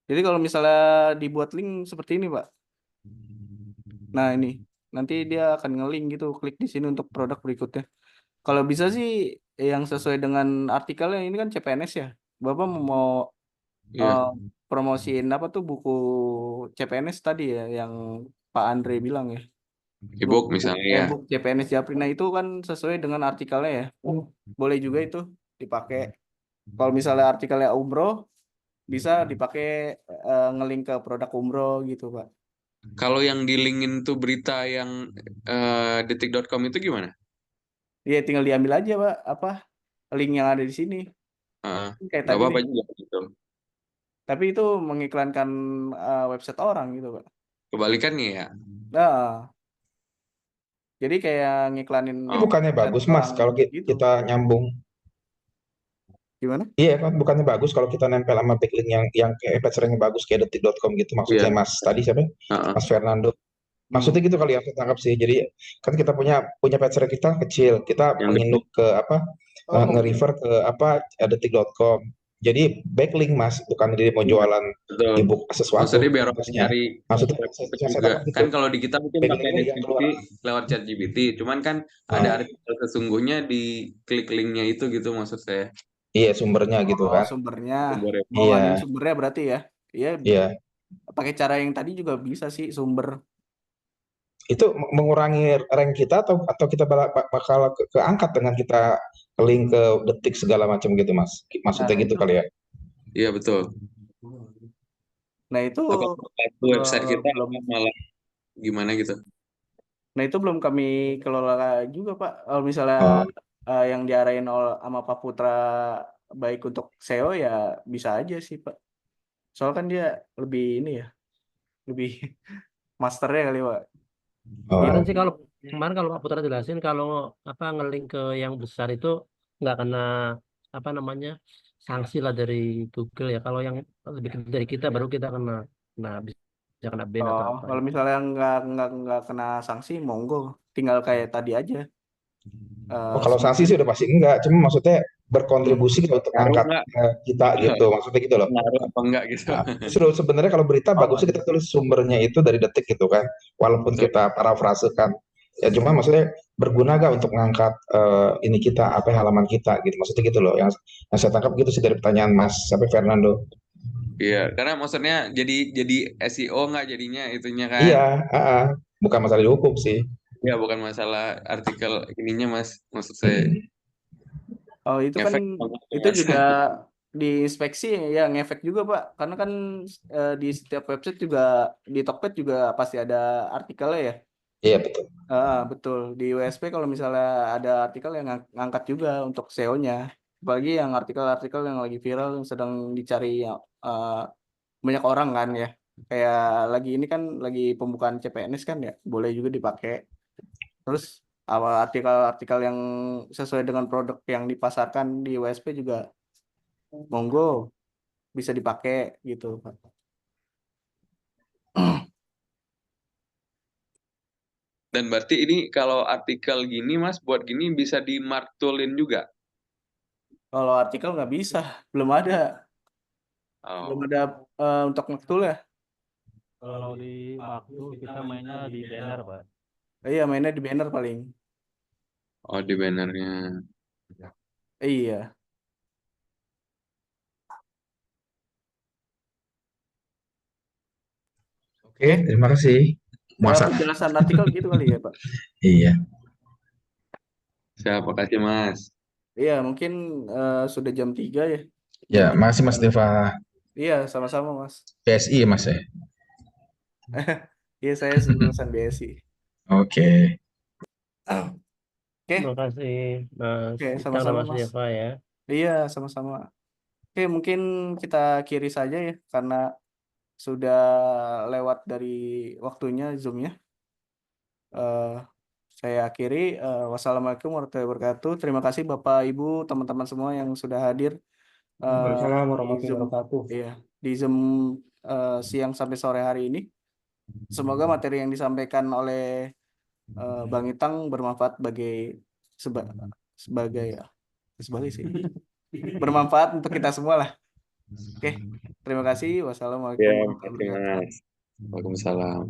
Jadi kalau misalnya dibuat link seperti ini, Pak. Nah ini, nanti dia akan nge-link gitu, klik di sini untuk produk berikutnya. Kalau bisa sih yang sesuai dengan artikelnya, ini kan CPNS ya. Bapak mau promosiin apa tuh buku CPNS tadi ya, yang Pak Andre bilang ya. E-book misalnya ya. E-book CPNS Japri. Nah itu kan sesuai dengan artikelnya ya. Boleh juga itu dipakai. Kalau misalnya artikelnya umroh, bisa dipakai ngelink ke produk umroh gitu, Pak. Kalau yang di linkin tuh berita yang detik.com itu gimana? Iya, tinggal diambil aja, Pak, apa link yang ada di sini. Kayak Nggak tadi apa-apa nih. juga gitu. Tapi itu mengiklankan website orang gitu, Pak. Kebalikannya ya. Nah, jadi kayak ngiklanin. Ini bukannya bagus, Mas, kalau kita nyambung. Gimana? Iya kan, bukannya bagus kalau kita nempel sama backlink yang kayak pagerank bagus kayak detik.com gitu. Maksudnya Mas tadi siapa? Mas Fernando. Maksudnya gitu kali ya, aku tangkap sih. Jadi kan kita punya pagerank kita kecil, kita menginduk ke apa? Nge-refer ke apa? Detik.com. Jadi backlink Mas, bukan dia mau jualan e-book sesuatu. Maksudnya biar orang cari maksudnya juga. Kan kalau di kita mungkin pakai GPT lewat ChatGPT, cuman kan ada artikel sesungguhnya di klik linknya itu gitu maksud saya. Iya, sumbernya gitu kan. Sumbernya. Iya. Sumbernya berarti ya. Iya. Pakai cara yang tadi juga bisa sih sumber. Itu mengurangi rank kita atau kita bakal keangkat dengan kita link ke detik segala macam gitu Mas. Maksudnya gitu kali ya. Iya betul. Nah itu website kita malah gimana gitu. Nah itu belum kami kelola juga Pak. Kalau misalnya yang diarahin sama Pak Putra baik untuk SEO ya bisa aja sih Pak. Soalnya kan dia lebih ini ya, lebih masternya kali Pak. Kan sih kalau kemarin kalau Pak Putra jelasin kalau apa ngelink ke yang besar itu nggak kena apa namanya sanksi lah dari Google ya. Kalau yang lebih kecil dari kita baru kita kena. bisa kena ban atau apa. Kalau misalnya nggak kena sanksi, monggo, tinggal kayak tadi aja. Kalau sanksi sih udah pasti enggak, cuma maksudnya berkontribusi nggak untuk Ngaruh angkat nggak? kita gitu, maksudnya gitu loh. Ngaruh apa enggak gitu. Nah, justru sebenarnya kalau berita bagusnya kita tulis sumbernya itu dari Detik gitu kan, walaupun kita parafrasekan. Ya cuma maksudnya berguna gak untuk mengangkat ini kita apa halaman kita gitu, maksudnya gitu loh. Yang saya tangkap gitu sih dari pertanyaan Mas sampai Fernando. Iya, karena maksudnya jadi SEO nggak jadinya itunya kan? Iya, bukan masalah dihukum sih. Ya bukan masalah artikel ininya Mas, maksud saya. Oh itu kan Ngefek itu juga diinspeksi ya, ngefek juga Pak, karena kan di setiap website juga di Tokped juga pasti ada artikelnya ya. Iya betul. Betul, di WSP kalau misalnya ada artikel yang ngangkat juga untuk SEO-nya, apalagi yang artikel-artikel yang lagi viral yang sedang dicari banyak orang kan ya, kayak lagi ini kan lagi pembukaan CPNS kan ya, boleh juga dipakai. Terus artikel-artikel yang sesuai dengan produk yang dipasarkan di WSP juga monggo bisa dipakai gitu Pak. Dan berarti ini kalau artikel gini Mas, buat gini bisa dimartulin juga? Kalau artikel nggak bisa, belum ada. Belum ada untuk maktul ya. Kalau di maktul kita mainnya di banner Pak. Iya, mainnya di banner paling. Oh, di bannernya. Iya. Oke, terima kasih. Penjelasan artikel gitu kali ya Pak. Iya. Siapa kasih Mas? Iya, mungkin sudah jam 3 ya. Ya, makasih Mas Deva. Iya, sama-sama Mas. PSI ya Mas ya. Iya, saya lulusan BSI. Oke. Terima kasih Mas. Oke, Kita sama-sama Mas Mas. Deva ya. Iya, sama-sama. Oke, mungkin kita akhiri saja ya, karena sudah lewat dari waktunya Zoom-nya. Saya akhiri. Wassalamualaikum warahmatullahi wabarakatuh. Terima kasih Bapak, Ibu, teman-teman semua yang sudah hadir Waalaikumsalam di warahmatullahi Zoom, wabarakatuh. iya, di Zoom siang sampai sore hari ini. Semoga materi yang disampaikan oleh Bang Itang bermanfaat sebagai sih. Bermanfaat untuk kita semua lah. Oke, terima kasih. Wassalamualaikum Ya, warahmatullahi terima wabarakatuh. kasih Mas. Waalaikumsalam.